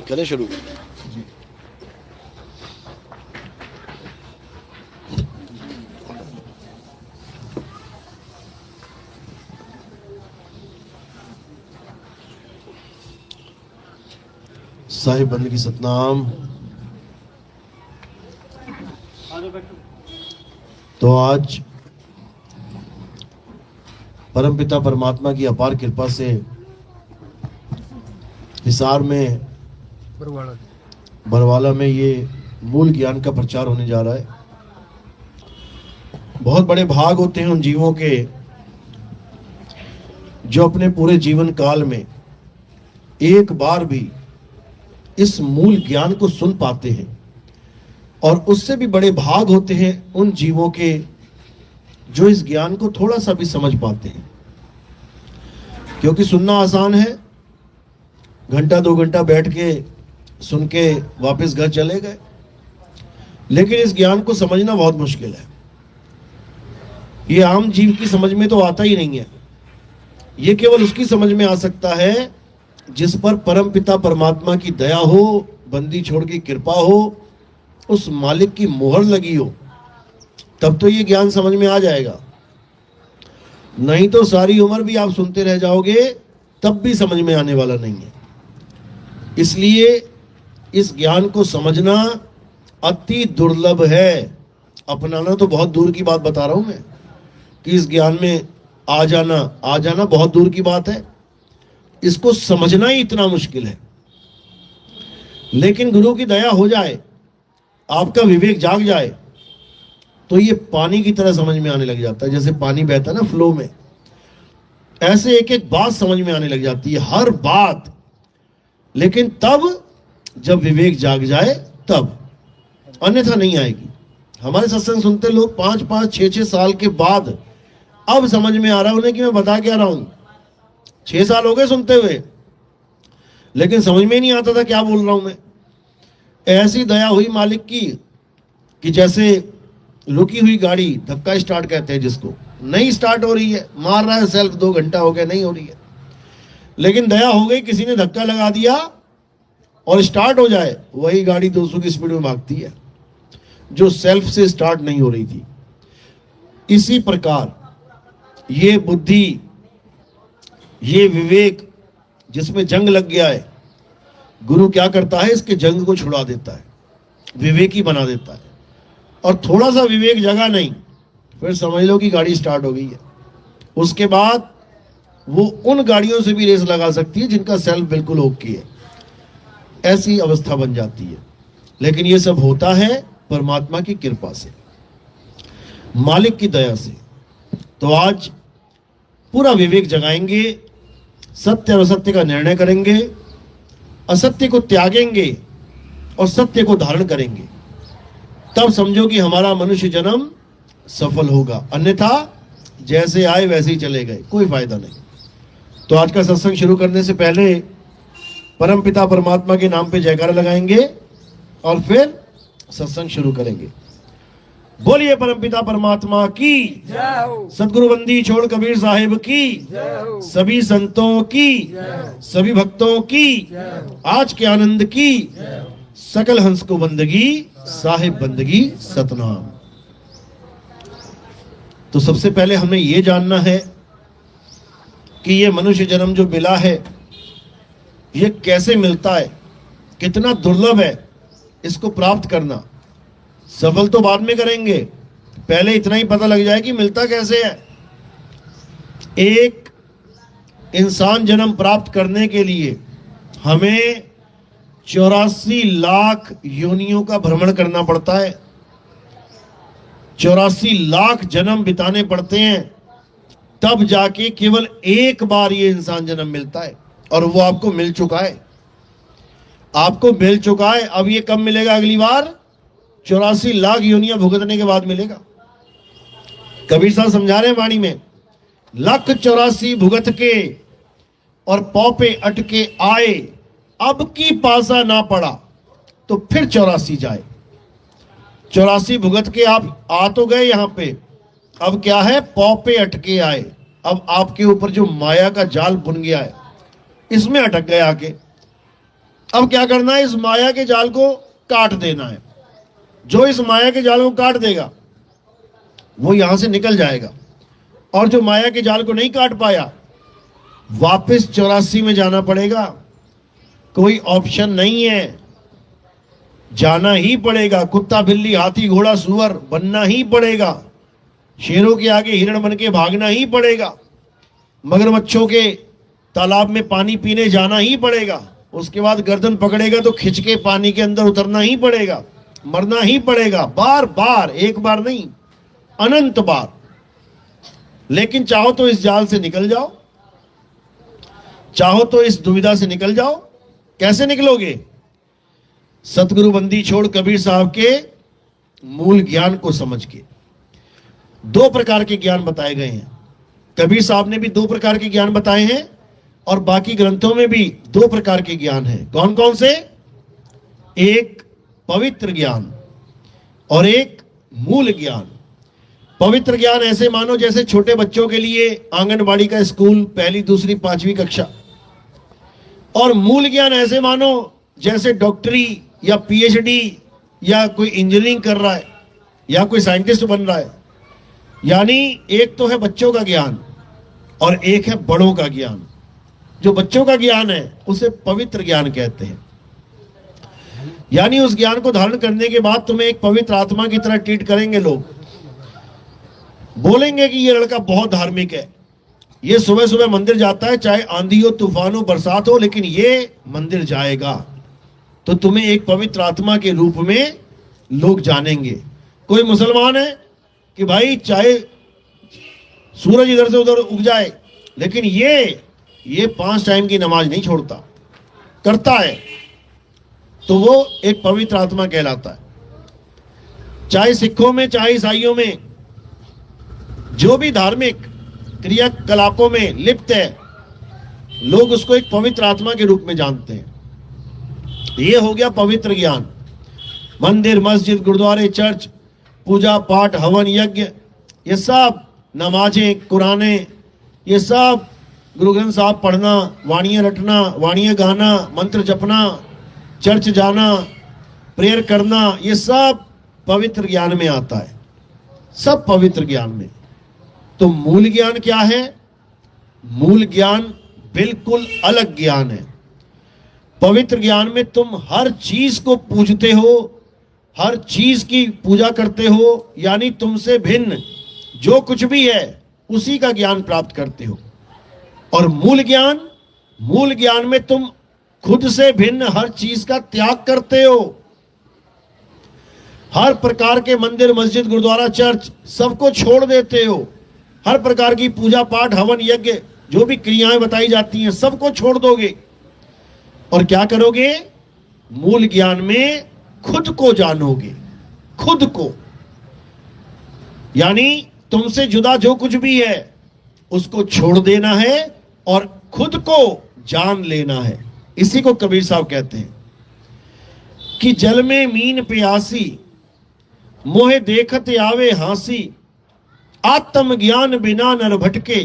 करें शुरू। साहिब बंदगी सतनाम। तो आज परमपिता परमात्मा की अपार कृपा से हिसार में बरवाला में ये मूल ज्ञान का प्रचार होने जा रहा है। बहुत बड़े भाग होते हैं उन जीवों के जो अपने पूरे जीवन काल में एक बार भी इस मूल ज्ञान को सुन पाते हैं, और उससे भी बड़े भाग होते हैं उन जीवों के जो इस ज्ञान को थोड़ा सा भी समझ पाते हैं। क्योंकि सुनना आसान है, घंटा 2 घंटा बैठ के सुन के वापस घर चले गए, लेकिन इस ज्ञान को समझना बहुत मुश्किल है। ये आम जीव की समझ में तो आता ही नहीं है। ये केवल उसकी समझ में आ सकता है जिस पर परम पिता परमात्मा की दया हो, बंदी छोड़ की कृपा हो, उस मालिक की मोहर लगी हो, तब तो ये ज्ञान समझ में आ जाएगा। नहीं तो सारी उम्र भी आप सुनते रह जाओगे, तब भी समझ में आने वाला नहीं है। इसलिए इस ज्ञान को समझना अति दुर्लभ है। अपनाना तो बहुत दूर की बात बता रहा हूं मैं, कि इस ज्ञान में आ जाना बहुत दूर की बात है। इसको समझना ही इतना मुश्किल है। लेकिन गुरु की दया हो जाए, आपका विवेक जाग जाए, तो ये पानी की तरह समझ में आने लग जाता है। जैसे पानी बहता है ना फ्लो में, ऐसे एक एक बात समझ में आने लग जाती है, हर बात। लेकिन तब जब विवेक जाग जाए तब, अन्यथा नहीं आएगी। हमारे सत्संग सुनते लोग 5-5, 6-6 साल के बाद अब समझ में आ रहा है उन्हें कि मैं बता क्या रहा हूं। 6 साल हो गए सुनते हुए, लेकिन समझ में नहीं आता था क्या बोल रहा हूं मैं। ऐसी दया हुई मालिक की कि जैसे रुकी हुई गाड़ी, धक्का स्टार्ट कहते हैं जिसको, नहीं स्टार्ट हो रही है, मार रहा है सेल्फ, 2 घंटा हो गया नहीं हो रही है, लेकिन दया हो गई, किसी ने धक्का लगा दिया और स्टार्ट हो जाए। वही गाड़ी 200 की स्पीड में भागती है जो सेल्फ से स्टार्ट नहीं हो रही थी। इसी प्रकार ये बुद्धि, ये विवेक जिसमें जंग लग गया है, गुरु क्या करता है, इसके जंग को छुड़ा देता है, विवेकी बना देता है। और थोड़ा सा विवेक जगा नहीं, फिर समझ लो कि गाड़ी स्टार्ट हो गई है। उसके बाद वो उन गाड़ियों से भी रेस लगा सकती है जिनका सेल्फ बिल्कुल ओके है। ऐसी अवस्था बन जाती है। लेकिन ये सब होता है परमात्मा की कृपा से, मालिक की दया से। तो आज पूरा विवेक जगाएंगे, सत्य और असत्य का निर्णय करेंगे, असत्य को त्यागेंगे और सत्य को धारण करेंगे। तब समझो कि हमारा मनुष्य जन्म सफल होगा, अन्यथा जैसे आए वैसे ही चले गए, कोई फायदा नहीं। तो आज का सत्संग शुरू करने से पहले परम पिता परमात्मा के नाम पे जयकारा लगाएंगे और फिर सत्संग शुरू करेंगे। बोलिए परम पिता परमात्मा की जय हो, सदगुरु बंदी छोड़ कबीर साहिब की जय हो, सभी संतों की जय हो, सभी भक्तों की जय हो, आज के आनंद की जय हो, सकल हंस को बंदगी, साहिब बंदगी सतनाम। तो सबसे पहले हमें यह जानना है कि ये मनुष्य जन्म जो मिला है, ये कैसे मिलता है, कितना दुर्लभ है इसको प्राप्त करना। सफल तो बाद में करेंगे, पहले इतना ही पता लग जाए कि मिलता कैसे है। एक इंसान जन्म प्राप्त करने के लिए हमें 84 लाख योनियों का भ्रमण करना पड़ता है। 84 लाख जन्म बिताने पड़ते हैं, तब जाके केवल एक बार ये इंसान जन्म मिलता है। और वो आपको मिल चुका है, आपको मिल चुका है। अब ये कब मिलेगा? अगली बार 84 लाख योनियां भुगतने के बाद मिलेगा। कबीर साहब समझा रहे हैं वाणी में, 184 भुगत के और पौ पे अटके आए, अब की पासा ना पड़ा तो फिर 84 जाए। 84 भुगत के आप आ तो गए यहां पे, अब क्या है, पौ पे अटके आए। अब आपके ऊपर जो माया का जाल बुन गया है, इसमें अटक गए आके। अब क्या करना है, इस माया के जाल को काट देना है। जो इस माया के जाल को काट देगा वो यहां से निकल जाएगा, और जो माया के जाल को नहीं काट पाया, वापस 84 में जाना पड़ेगा। कोई ऑप्शन नहीं है, जाना ही पड़ेगा। कुत्ता बिल्ली हाथी घोड़ा सुअर बनना ही पड़ेगा। शेरों के आगे हिरण बन के भागना ही पड़ेगा। मगरमच्छों के तालाब में पानी पीने जाना ही पड़ेगा। उसके बाद गर्दन पकड़ेगा तो खिंच के पानी के अंदर उतरना ही पड़ेगा। मरना ही पड़ेगा, बार बार, एक बार नहीं, अनंत बार। लेकिन चाहो तो इस जाल से निकल जाओ, चाहो तो इस दुविधा से निकल जाओ। कैसे निकलोगे? सतगुरु बंदी छोड़ कबीर साहब के मूल ज्ञान को समझ के। 2 प्रकार के ज्ञान बताए गए हैं। कबीर साहब ने भी 2 प्रकार के ज्ञान बताए हैं, और बाकी ग्रंथों में भी 2 प्रकार के ज्ञान हैं। कौन कौन से? एक पवित्र ज्ञान और एक मूल ज्ञान। पवित्र ज्ञान ऐसे मानो जैसे छोटे बच्चों के लिए आंगनबाड़ी का स्कूल, 1ली, 2री, 5वीं कक्षा। और मूल ज्ञान ऐसे मानो जैसे डॉक्टरी या पीएचडी या कोई इंजीनियरिंग कर रहा है या कोई साइंटिस्ट बन रहा है। यानी एक तो है बच्चों का ज्ञान और एक है बड़ों का ज्ञान। जो बच्चों का ज्ञान है उसे पवित्र ज्ञान कहते हैं। यानी उस ज्ञान को धारण करने के बाद तुम्हें एक पवित्र आत्मा की तरह ट्रीट करेंगे लोग। बोलेंगे कि ये लड़का बहुत धार्मिक है, ये सुबह सुबह मंदिर जाता है, चाहे आंधी हो, तूफान हो, बरसात हो, लेकिन ये मंदिर जाएगा। तो तुम्हें एक पवित्र आत्मा के रूप में लोग जानेंगे। कोई मुसलमान है कि भाई चाहे सूरज इधर से उधर उग जाए, लेकिन ये 5 टाइम की नमाज नहीं छोड़ता, करता है, तो वो एक पवित्र आत्मा कहलाता है। चाहे सिखों में चाहे ईसाइयों में, जो भी धार्मिक क्रियाकलापों में लिप्त है, लोग उसको एक पवित्र आत्मा के रूप में जानते हैं। ये हो गया पवित्र ज्ञान। मंदिर, मस्जिद, गुरुद्वारे, चर्च, पूजा पाठ, हवन, यज्ञ, ये सब, नमाजें, कुराने, ये सब, गुरु ग्रंथ साहब पढ़ना, वाणियाँ रटना, वाणियाँ गाना, मंत्र जपना, चर्च जाना, प्रेयर करना, ये सब पवित्र ज्ञान में आता है। सब पवित्र ज्ञान में। तो मूल ज्ञान क्या है? मूल ज्ञान बिल्कुल अलग ज्ञान है। पवित्र ज्ञान में तुम हर चीज को पूजते हो, हर चीज की पूजा करते हो, यानी तुमसे भिन्न जो कुछ भी है उसी का ज्ञान प्राप्त करते हो। और मूल ज्ञान में तुम खुद से भिन्न हर चीज का त्याग करते हो। हर प्रकार के मंदिर, मस्जिद, गुरुद्वारा, चर्च, सबको छोड़ देते हो। हर प्रकार की पूजा पाठ, हवन, यज्ञ, जो भी क्रियाएं बताई जाती हैं, सबको छोड़ दोगे। और क्या करोगे? मूल ज्ञान में खुद को जानोगे। खुद को, यानी तुमसे जुदा जो कुछ भी है उसको छोड़ देना है और खुद को जान लेना है। इसी को कबीर साहब कहते हैं कि जल में मीन प्यासी, मोहे देखत आवे हांसी, आत्म ज्ञान बिना नर भटके,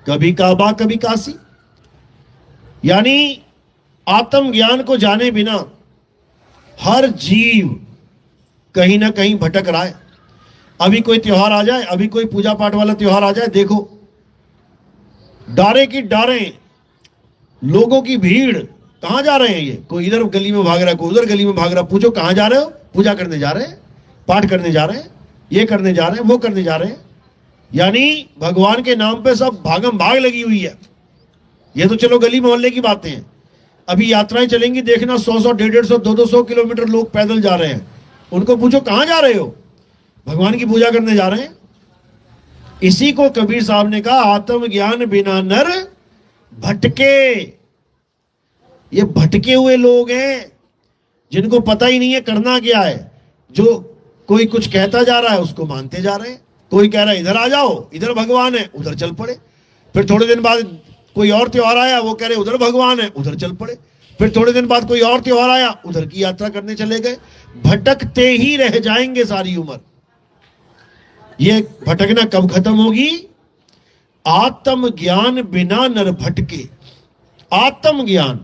कभी काबा कभी काशी। यानी आत्म ज्ञान को जाने बिना हर जीव कहीं ना कहीं भटक रहा है। अभी कोई त्योहार आ जाए, अभी कोई पूजा पाठ वाला त्योहार आ जाए, देखो डारे की डारे लोगों की भीड़, कहां जा रहे हैं ये? कोई इधर गली में भाग रहा है, कोई उधर गली में भाग रहा है। पूछो कहां जा रहे हो? पूजा करने जा रहे हैं, पाठ करने जा रहे हैं, ये करने जा रहे हैं, वो करने जा रहे हैं। यानी भगवान के नाम पे सब भागम भाग लगी हुई है। ये तो चलो गली मोहल्ले की बातें हैं। अभी यात्राएं चलेंगी, देखना 100-100, 150-150, 200 किलोमीटर लोग पैदल जा रहे हैं। उनको पूछो कहां जा रहे हो? भगवान की पूजा करने जा रहे हैं। इसी को कबीर साहब ने कहा, आत्म ज्ञान बिना नर भटके। ये भटके हुए लोग हैं जिनको पता ही नहीं है करना क्या है। जो कोई कुछ कहता जा रहा है उसको मानते जा रहे हैं। कोई कह रहा है इधर आ जाओ, इधर भगवान है, उधर चल पड़े। फिर थोड़े दिन बाद कोई और त्योहार आया, वो कह रहे उधर भगवान है, उधर चल पड़े। फिर थोड़े दिन बाद कोई और त्योहार आया, उधर की यात्रा करने चले गए। भटकते ही रह जाएंगे सारी उम्र। ये भटकना कब खत्म होगी? आत्मज्ञान बिना नर भटके। आत्मज्ञान,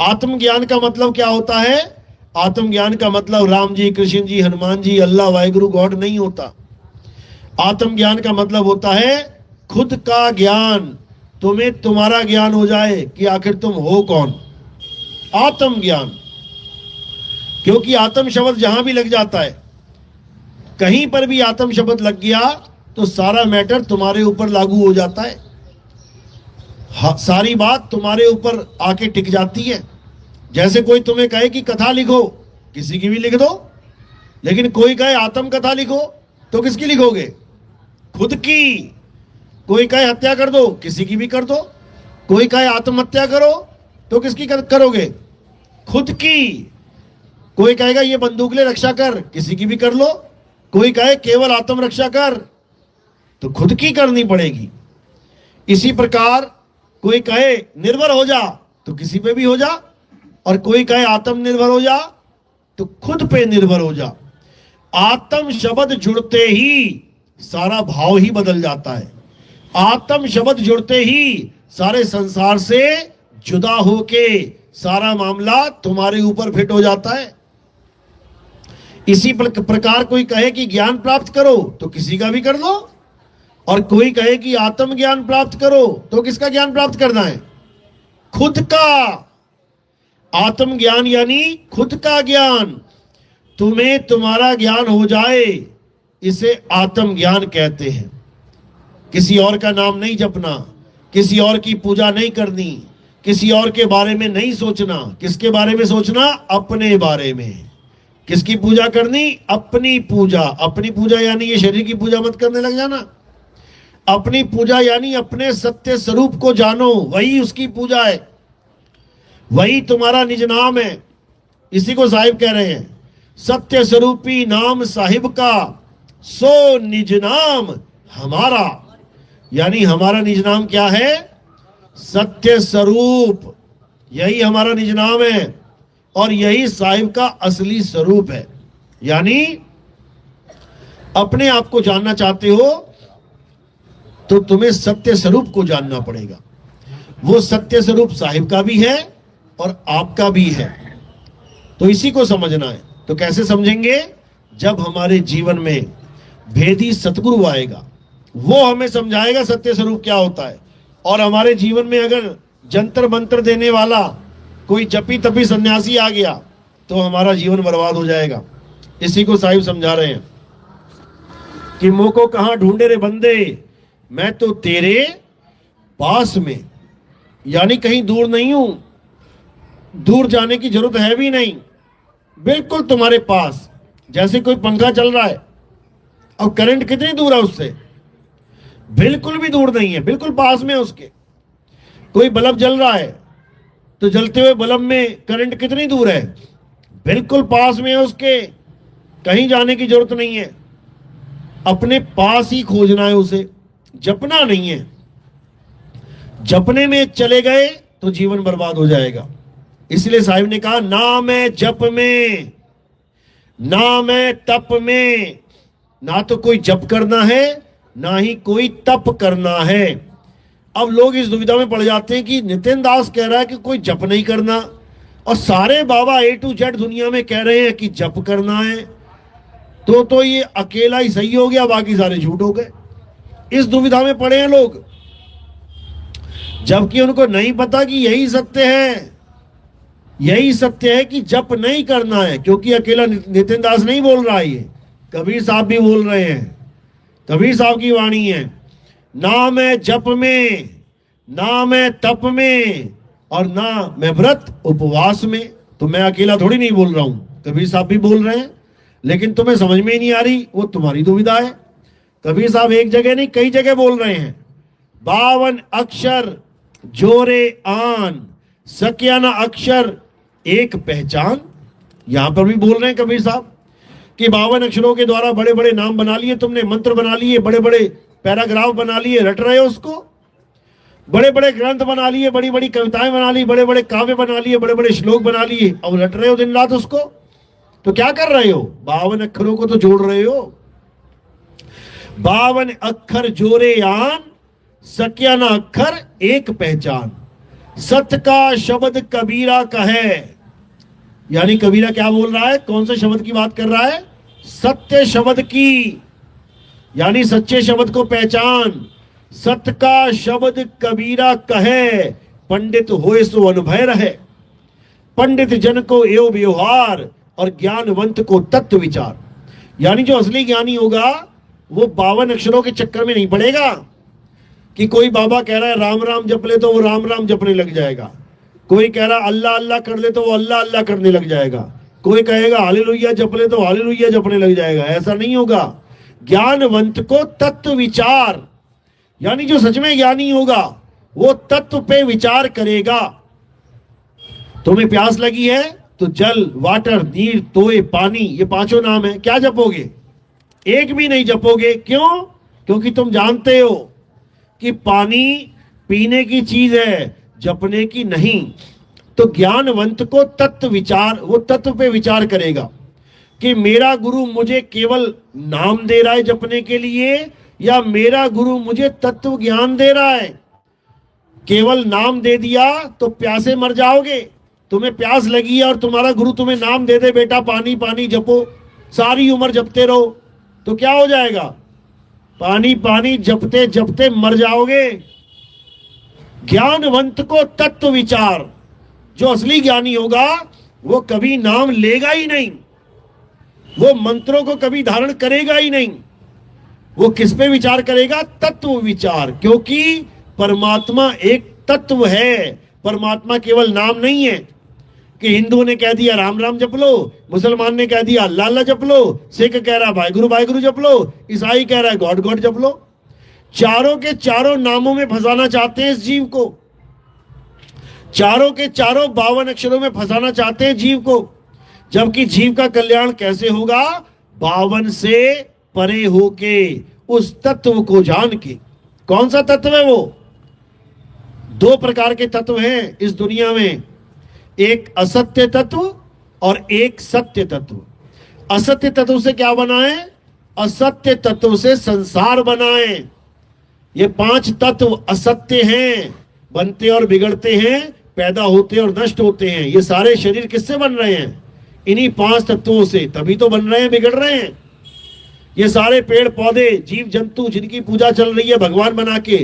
आत्मज्ञान का मतलब क्या होता है? आत्मज्ञान का मतलब राम जी, कृष्ण जी, हनुमान जी, अल्लाह, वाहिगुरु, गॉड नहीं होता। आत्मज्ञान का मतलब होता है खुद का ज्ञान। तुम्हें तुम्हारा ज्ञान हो जाए कि आखिर तुम हो कौन। आत्मज्ञान। क्योंकि आत्म शब्द जहां भी लग जाता है, कहीं पर भी आत्म शब्द लग गया तो सारा मैटर तुम्हारे ऊपर लागू हो जाता है। सारी बात तुम्हारे ऊपर आके टिक जाती है। जैसे कोई तुम्हें कहे कि कथा लिखो, किसी की भी लिख दो, लेकिन कोई कहे आत्म कथा लिखो तो किसकी लिखोगे? खुद की। कोई कहे हत्या कर दो, किसी की भी कर दो। कोई कहे आत्महत्या करो तो किसकी करोगे? खुद की। कोई कहेगा ये बंदूक ले रक्षा कर, किसी की भी कर लो। कोई कहे केवल आत्म रक्षा कर, तो खुद की करनी पड़ेगी। इसी प्रकार कोई कहे निर्भर हो जा तो किसी पे भी हो जा, और कोई कहे आत्मनिर्भर हो जा तो खुद पे निर्भर हो जा। आत्म शब्द जुड़ते ही सारा भाव ही बदल जाता है। आत्म शब्द जुड़ते ही सारे संसार से जुदा होके सारा मामला तुम्हारे ऊपर फिट हो जाता है। इसी प्रकार कोई कहे कि ज्ञान प्राप्त करो तो किसी का भी कर लो, और कोई कहे कि आत्म ज्ञान प्राप्त करो तो किसका ज्ञान प्राप्त करना है? खुद का। आत्म ज्ञान यानी खुद का ज्ञान। तुम्हें तुम्हारा ज्ञान हो जाए, इसे आत्म ज्ञान कहते हैं। किसी और का नाम नहीं जपना, किसी और की पूजा नहीं करनी, किसी और के बारे में नहीं सोचना। किसके बारे में सोचना? अपने बारे में। किसकी पूजा करनी? अपनी पूजा। अपनी पूजा यानी ये शरीर की पूजा मत करने लग जाना। अपनी पूजा यानी अपने सत्य स्वरूप को जानो, वही उसकी पूजा है, वही तुम्हारा निज नाम है। इसी को साहिब कह रहे हैं, सत्य स्वरूपी नाम साहिब का, सो निज नाम हमारा। यानी हमारा निज नाम क्या है? सत्य स्वरूप। यही हमारा निज नाम है और यही साहिब का असली स्वरूप है। यानी अपने आप को जानना चाहते हो तो तुम्हें सत्य स्वरूप को जानना पड़ेगा। वो सत्य स्वरूप साहिब का भी है और आपका भी है। तो इसी को समझना है। तो कैसे समझेंगे? जब हमारे जीवन में भेदी सतगुरु आएगा, वो हमें समझाएगा सत्य स्वरूप क्या होता है। और हमारे जीवन में अगर जंतर मंत्र देने वाला कोई जपी तपी सन्यासी आ गया तो हमारा जीवन बर्बाद हो जाएगा। इसी को साहिब समझा रहे हैं कि मुंह को कहां ढूंढे रे बंदे, मैं तो तेरे पास में। यानी कहीं दूर नहीं हूं, दूर जाने की जरूरत है भी नहीं, बिल्कुल तुम्हारे पास। जैसे कोई पंखा चल रहा है, अब करंट कितनी दूर है उससे? बिल्कुल भी दूर नहीं है, बिल्कुल पास में है उसके। कोई बल्ब जल रहा है तो जलते हुए बल्ब में करंट कितनी दूर है? बिल्कुल पास में है उसके, कहीं जाने की जरूरत नहीं है। अपने पास ही खोजना है उसे, जपना नहीं है। जपने में चले गए तो जीवन बर्बाद हो जाएगा। इसलिए साहिब ने कहा, ना मैं जप में, ना मैं तप में। ना तो कोई जप करना है, ना ही कोई तप करना है। अब लोग इस दुविधा में पड़ जाते हैं कि नितिन दास कह रहा है कि कोई जप नहीं करना, और सारे बाबा A to Z दुनिया में कह रहे हैं कि जप करना है, तो ये अकेला ही सही हो गया, बाकी सारे झूठ हो गए। इस दुविधा में पड़े हैं लोग, जबकि उनको नहीं पता कि यही सत्य है। यही सत्य है कि जप नहीं करना है। क्योंकि अकेला नितिन दास नहीं बोल रहा है, ये कबीर साहब भी बोल रहे हैं। कबीर साहब की वाणी है, ना मैं जप में, ना मैं तप में, और ना मैं व्रत उपवास में। तो मैं अकेला थोड़ी नहीं बोल रहा हूं, कबीर साहब भी बोल रहे हैं, लेकिन तुम्हें समझ में ही नहीं आ रही, वो तुम्हारी दुविधा है। कबीर साहब एक जगह नहीं कई जगह बोल रहे हैं, 52 अक्षर जोरे आन, सक्या न अक्षर एक पहचान। यहां पर भी बोल रहे हैं कबीर साहब कि 52 अक्षरों के द्वारा बड़े बड़े नाम बना लिए तुमने, मंत्र बना लिए, बड़े बड़े पैराग्राफ बना लिए, रट रहे हो उसको। बड़े बड़े ग्रंथ बना लिए, बड़ी बड़ी कविताएं बना ली, बड़े बड़े काव्य बना लिए, बड़े बड़े श्लोक बना लिए, अब रट रहे हो दिन रात उसको। तो क्या कर रहे हो? 52 अक्षरों को तो जोड़ रहे हो। 52 अक्षर जोरे आन, सक्या ना अक्षर एक पहचान। सत्य का शब्द कबीरा कहे। यानी कबीरा क्या बोल रहा है? कौन से शब्द की बात कर रहा है? सत्य शब्द की, यानी सच्चे शब्द को पहचान। सत्य का शब्द कबीरा कहे, पंडित होए सो अनुभय रहे। पंडित जन को एवं व्यवहार, और ज्ञानवंत को तत्व विचार। यानी जो असली ज्ञानी होगा वो 52 अक्षरों के चक्कर में नहीं पड़ेगा कि कोई बाबा कह रहा है राम राम जप ले तो वो राम राम जपने लग जाएगा, कोई कह रहा अल्लाह अल्लाह कर ले तो वो अल्लाह अल्लाह करने लग जाएगा, कोई कहेगा हालेलुया जप ले तो हालेलुया जपने लग जाएगा। ऐसा नहीं होगा। ज्ञानवंत को तत्व विचार, यानी जो सच में ज्ञानी होगा वो तत्व पे विचार करेगा। तुम्हें प्यास लगी है तो जल, वाटर, नीर, तोय, पानी, ये पांचों नाम है। क्या जपोगे? एक भी नहीं जपोगे। क्यों? क्योंकि तुम जानते हो कि पानी पीने की चीज है, जपने की नहीं। तो ज्ञानवंत को तत्व विचार, वो तत्व पे विचार करेगा कि मेरा गुरु मुझे केवल नाम दे रहा है जपने के लिए, या मेरा गुरु मुझे तत्व ज्ञान दे रहा है। केवल नाम दे दिया तो प्यासे मर जाओगे। तुम्हें प्यास लगी है और तुम्हारा गुरु तुम्हें नाम दे दे बेटा पानी पानी जपो, सारी उम्र जपते रहो, तो क्या हो जाएगा? पानी पानी जपते जपते मर जाओगे। ज्ञानवंत को तत्व विचार, जो असली ज्ञानी होगा वो कभी नाम लेगा ही नहीं, वो मंत्रों को कभी धारण करेगा ही नहीं। वो किस पे विचार करेगा? तत्व विचार। क्योंकि परमात्मा एक तत्व है, परमात्मा केवल नाम नहीं है कि हिंदुओं ने कह दिया राम राम जप लो, मुसलमान ने कह दिया अल्लाह अल्लाह जप लो, सिख कह रहा भाई गुरु जप लो, ईसाई कह रहा है गॉड गॉड जप लो। चारों के चारों नामों में फंसाना चाहते हैं इस जीव को, चारों के चारों 52 अक्षरों में फंसाना चाहते हैं जीव को। जबकि जीव का कल्याण कैसे होगा? 52 से परे होके, उस तत्व को जान के। कौन सा तत्व है वो? 2 प्रकार के तत्व हैं इस दुनिया में, एक असत्य तत्व और एक सत्य तत्व। असत्य तत्व से क्या बना है? असत्य तत्व से संसार बना है। ये 5 तत्व असत्य हैं, बनते और बिगड़ते हैं, पैदा होते और नष्ट होते हैं। ये सारे शरीर किससे बन रहे हैं? इन्हीं 5 तत्वों से, तभी तो बन रहे हैं, बिगड़ रहे हैं। ये सारे पेड़ पौधे, जीव जंतु जिनकी पूजा चल रही है भगवान बना के,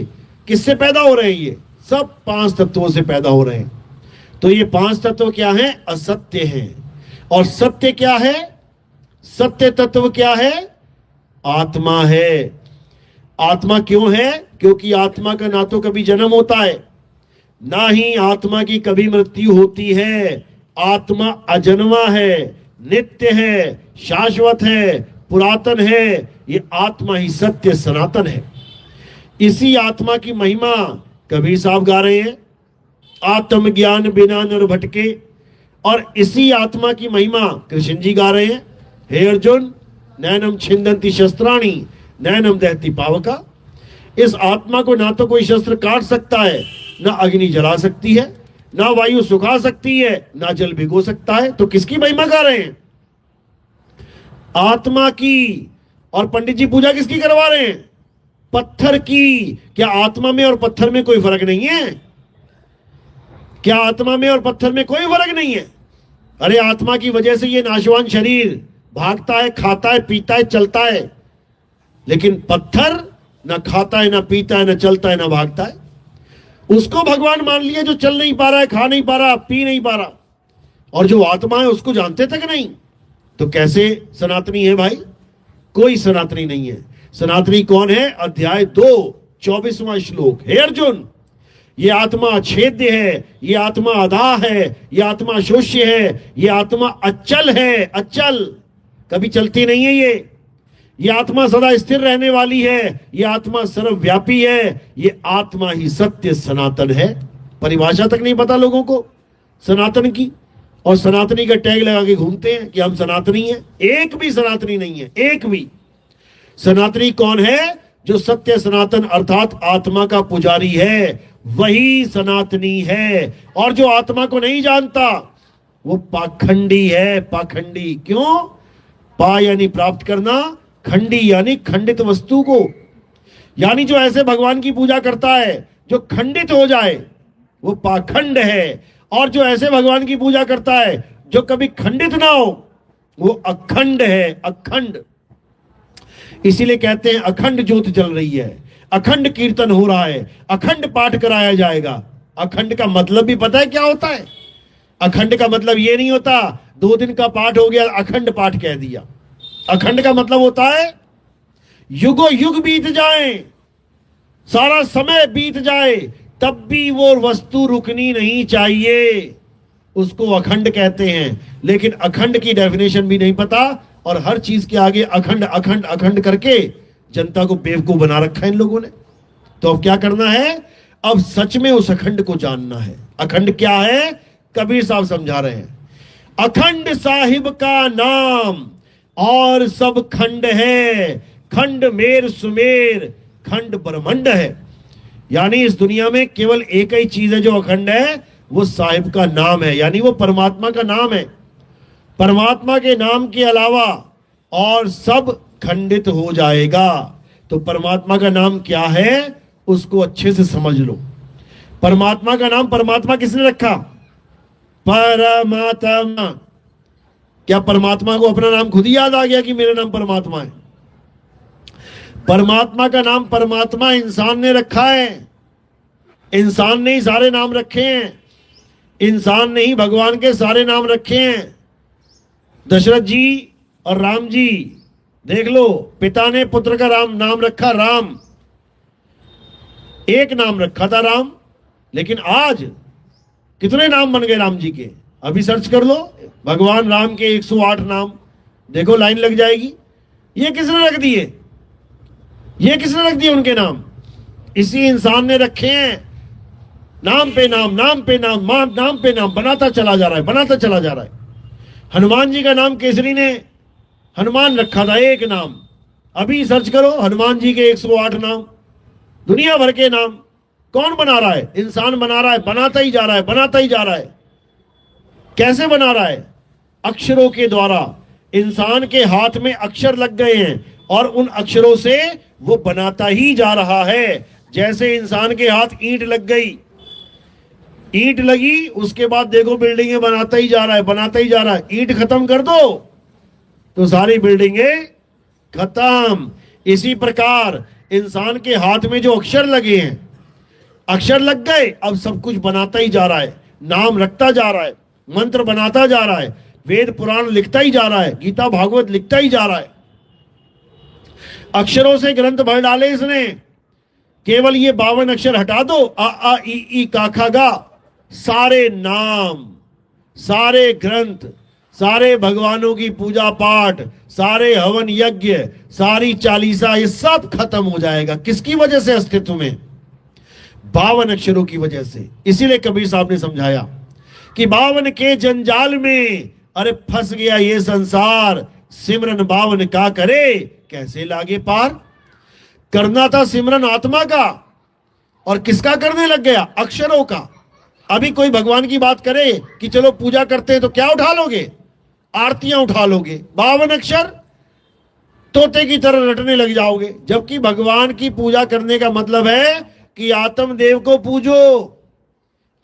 किससे पैदा हो रहे हैं? ये सब 5 तत्वों से पैदा हो रहे हैं। तो ये 5 तत्व क्या हैं? असत्य हैं। और सत्य क्या है? सत्य तत्व क्या है? आत्मा है। आत्मा क्यों है? क्योंकि आत्मा का ना तो कभी जन्म होता है, ना ही आत्मा की कभी मृत्यु होती है। आत्मा अजन्मा है, नित्य है, शाश्वत है, पुरातन है। ये आत्मा ही सत्य सनातन है। इसी आत्मा की महिमा कबीर साहब गा रहे हैं, आत्मज्ञान बिना नर भटके। और इसी आत्मा की महिमा कृष्ण जी गा रहे हैं, हे अर्जुन नैनम छिंदंती शस्त्राणी नैनम दहती पावका। इस आत्मा को ना तो कोई शस्त्र काट सकता है, ना अग्नि जला सकती है, ना वायु सुखा सकती है, ना जल भिगो सकता है। तो किसकी महिमा गा रहे हैं? आत्मा की। और पंडित जी पूजा किसकी करवा रहे हैं? पत्थर की। क्या आत्मा में और पत्थर में कोई फर्क नहीं है? क्या आत्मा में और पत्थर में कोई फर्क नहीं है? अरे आत्मा की वजह से ये नाशवान शरीर भागता है, खाता है, पीता है, चलता है। लेकिन पत्थर ना खाता है, ना पीता है, ना चलता है, ना भागता है। उसको भगवान मान लिया जो चल नहीं पा रहा है, खा नहीं पा रहा, पी नहीं पा रहा। और जो आत्मा है उसको जानते तक नहीं। तो कैसे सनातनी है भाई? कोई सनातनी नहीं है। सनातनी कौन है? अध्याय 2 24वां श्लोक, हे अर्जुन ये आत्मा अछेद्य है, ये आत्मा अदा है, ये आत्मा शोष्य है, ये आत्मा अचल है। अचल, कभी चलती नहीं है। ये आत्मा सदा स्थिर रहने वाली है, ये आत्मा सर्वव्यापी है, ये आत्मा ही सत्य सनातन है। परिभाषा तक नहीं पता लोगों को सनातन की, और सनातनी का टैग लगा के घूमते हैं कि हम सनातनी हैं। एक भी सनातनी नहीं है, एक भी। सनातनी कौन है? जो सत्य सनातन अर्थात आत्मा का पुजारी है। वही सनातनी है। और जो आत्मा को नहीं जानता वो पाखंडी है, पाखंडी। क्यों? पा यानी प्राप्त करना, खंडी यानी खंडित वस्तु को। यानी जो ऐसे भगवान की पूजा करता है जो खंडित हो जाए वो पाखंड है, और जो ऐसे भगवान की पूजा करता है जो कभी खंडित ना हो वो अखंड है, अखंड। इसीलिए कहते हैं अखंड ज्योत जल रही है, अखंड कीर्तन हो रहा है, अखंड पाठ कराया जाएगा। अखंड का मतलब भी पता है क्या होता है? अखंड का मतलब ये नहीं होता 2 दिन का पाठ हो गया अखंड पाठ कह दिया। अखंड का मतलब होता है युगों युग बीत जाए, सारा समय बीत जाए, तब भी वो वस्तु रुकनी नहीं चाहिए, उसको अखंड कहते हैं। लेकिन अखंड की डेफिनेशन भी नहीं पता, और हर चीज के आगे अखंड अखंड अखंड करके जनता को बेवकूफ बना रखा है इन लोगों ने। तो अब क्या करना है? अब सच में उस अखंड को जानना है। अखंड क्या है? कबीर साहब समझा रहे हैं, अखंड साहिब का नाम और सब खंड है, खंड मेर सुमेर खंड ब्रह्मंड है। यानी इस दुनिया में केवल एक ही चीज है जो अखंड है, वो साहिब का नाम है, यानी वो परमात्मा का नाम है। परमात्मा के नाम के अलावा और सब खंडित हो जाएगा। तो परमात्मा का नाम क्या है उसको अच्छे से समझ लो। परमात्मा का नाम परमात्मा किसने रखा? परमात्मा। क्या परमात्मा को अपना नाम खुद ही याद आ गया कि मेरा नाम परमात्मा है? परमात्मा का नाम परमात्मा इंसान ने रखा है। इंसान ने ही सारे नाम रखे हैं, इंसान ने ही भगवान के सारे नाम रखे हैं। दशरथ जी और राम जी देख लो, पिता ने पुत्र का नाम रखा राम, एक नाम रखा था राम, लेकिन आज कितने नाम बन गए राम जी के? अभी सर्च कर लो भगवान राम के 108 नाम, देखो लाइन लग जाएगी। ये किसने रख दिए? ये किसने रख दिए उनके नाम? इसी इंसान ने रखे हैं। नाम पे नाम, नाम पे नाम, नाम पे नाम बनाता चला जा रहा है, बनाता चला जा रहा है। हनुमान जी का नाम केसरी ने हनुमान रखा था, एक नाम। अभी सर्च करो हनुमान जी के 108 नाम, दुनिया भर के नाम। कौन बना रहा है? इंसान बना रहा है, बनाता ही जा रहा है, बनाता ही जा रहा है। कैसे बना रहा है? अक्षरों के द्वारा। इंसान के हाथ में अक्षर लग गए हैं और उन अक्षरों से वो बनाता ही जा रहा है। जैसे इंसान के हाथ ईंट लग गई, ईंट लगी, उसके बाद देखो बिल्डिंगें बनाता ही जा रहा है, बनाता ही जा रहा है। ईंट खत्म कर दो तो सारी बिल्डिंगें खत्म। इसी प्रकार इंसान के हाथ में जो अक्षर लगे हैं, अक्षर लग गए, अब सब कुछ बनाता ही जा रहा है, नाम रखता जा रहा है, मंत्र बनाता जा रहा है, वेद पुराण लिखता ही जा रहा है, गीता भागवत लिखता ही जा रहा है। अक्षरों से ग्रंथ भर डाले इसने। केवल ये 52 अक्षर हटा दो, आ आ ई का खा गा, सारे नाम, सारे ग्रंथ, सारे भगवानों की पूजा पाठ, सारे हवन यज्ञ, सारी चालीसा, ये सब खत्म हो जाएगा। किसकी वजह से अस्तित्व में? 52 अक्षरों की वजह से। इसीलिए कबीर साहब ने समझाया कि 52 के जंजाल में अरे फंस गया ये संसार, सिमरन 52 का करे कैसे लागे पार। करना था सिमरन आत्मा का, और किसका करने लग गया? अक्षरों का। अभी कोई भगवान की बात करे कि चलो पूजा करते हैं, तो क्या उठा लोगे? आरतियां उठा लोगे, 52 अक्षर तोते की तरह रटने लग जाओगे। जबकि भगवान की पूजा करने का मतलब है कि आत्मदेव को पूजो,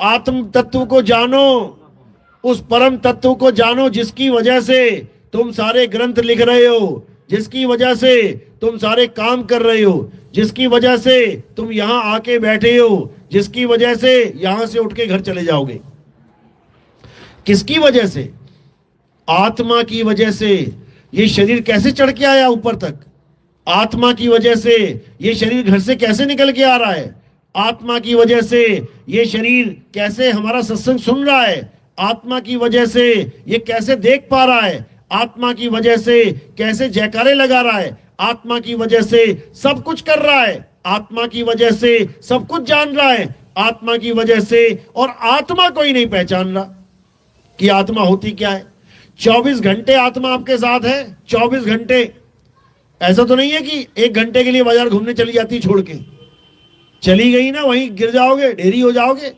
आत्म तत्व को जानो, उस परम तत्व को जानो जिसकी वजह से तुम सारे ग्रंथ लिख रहे हो, जिसकी वजह से तुम सारे काम कर रहे हो, जिसकी वजह से तुम यहां आके बैठे हो, जिसकी वजह से यहां से उठ के घर चले जाओगे। किसकी वजह से? आत्मा की वजह से। ये शरीर कैसे चढ़ के आया ऊपर तक? आत्मा की वजह से। ये शरीर घर से कैसे निकल के आ रहा है? आत्मा की वजह से। ये शरीर कैसे हमारा सत्संग सुन रहा है? आत्मा की वजह से। ये कैसे देख पा रहा है? आत्मा की वजह से। कैसे जयकारे लगा रहा है? आत्मा की वजह से। सब कुछ कर रहा है आत्मा की वजह से, सब कुछ जान रहा है आत्मा की वजह से, और आत्मा को ही नहीं पहचान रहा कि आत्मा होती क्या है। 24 घंटे आत्मा आपके साथ है, 24 घंटे। ऐसा तो नहीं है कि 1 घंटे के लिए बाजार घूमने चली जाती छोड़ के। चली गई ना, वहीं गिर जाओगे, ढेरी हो जाओगे।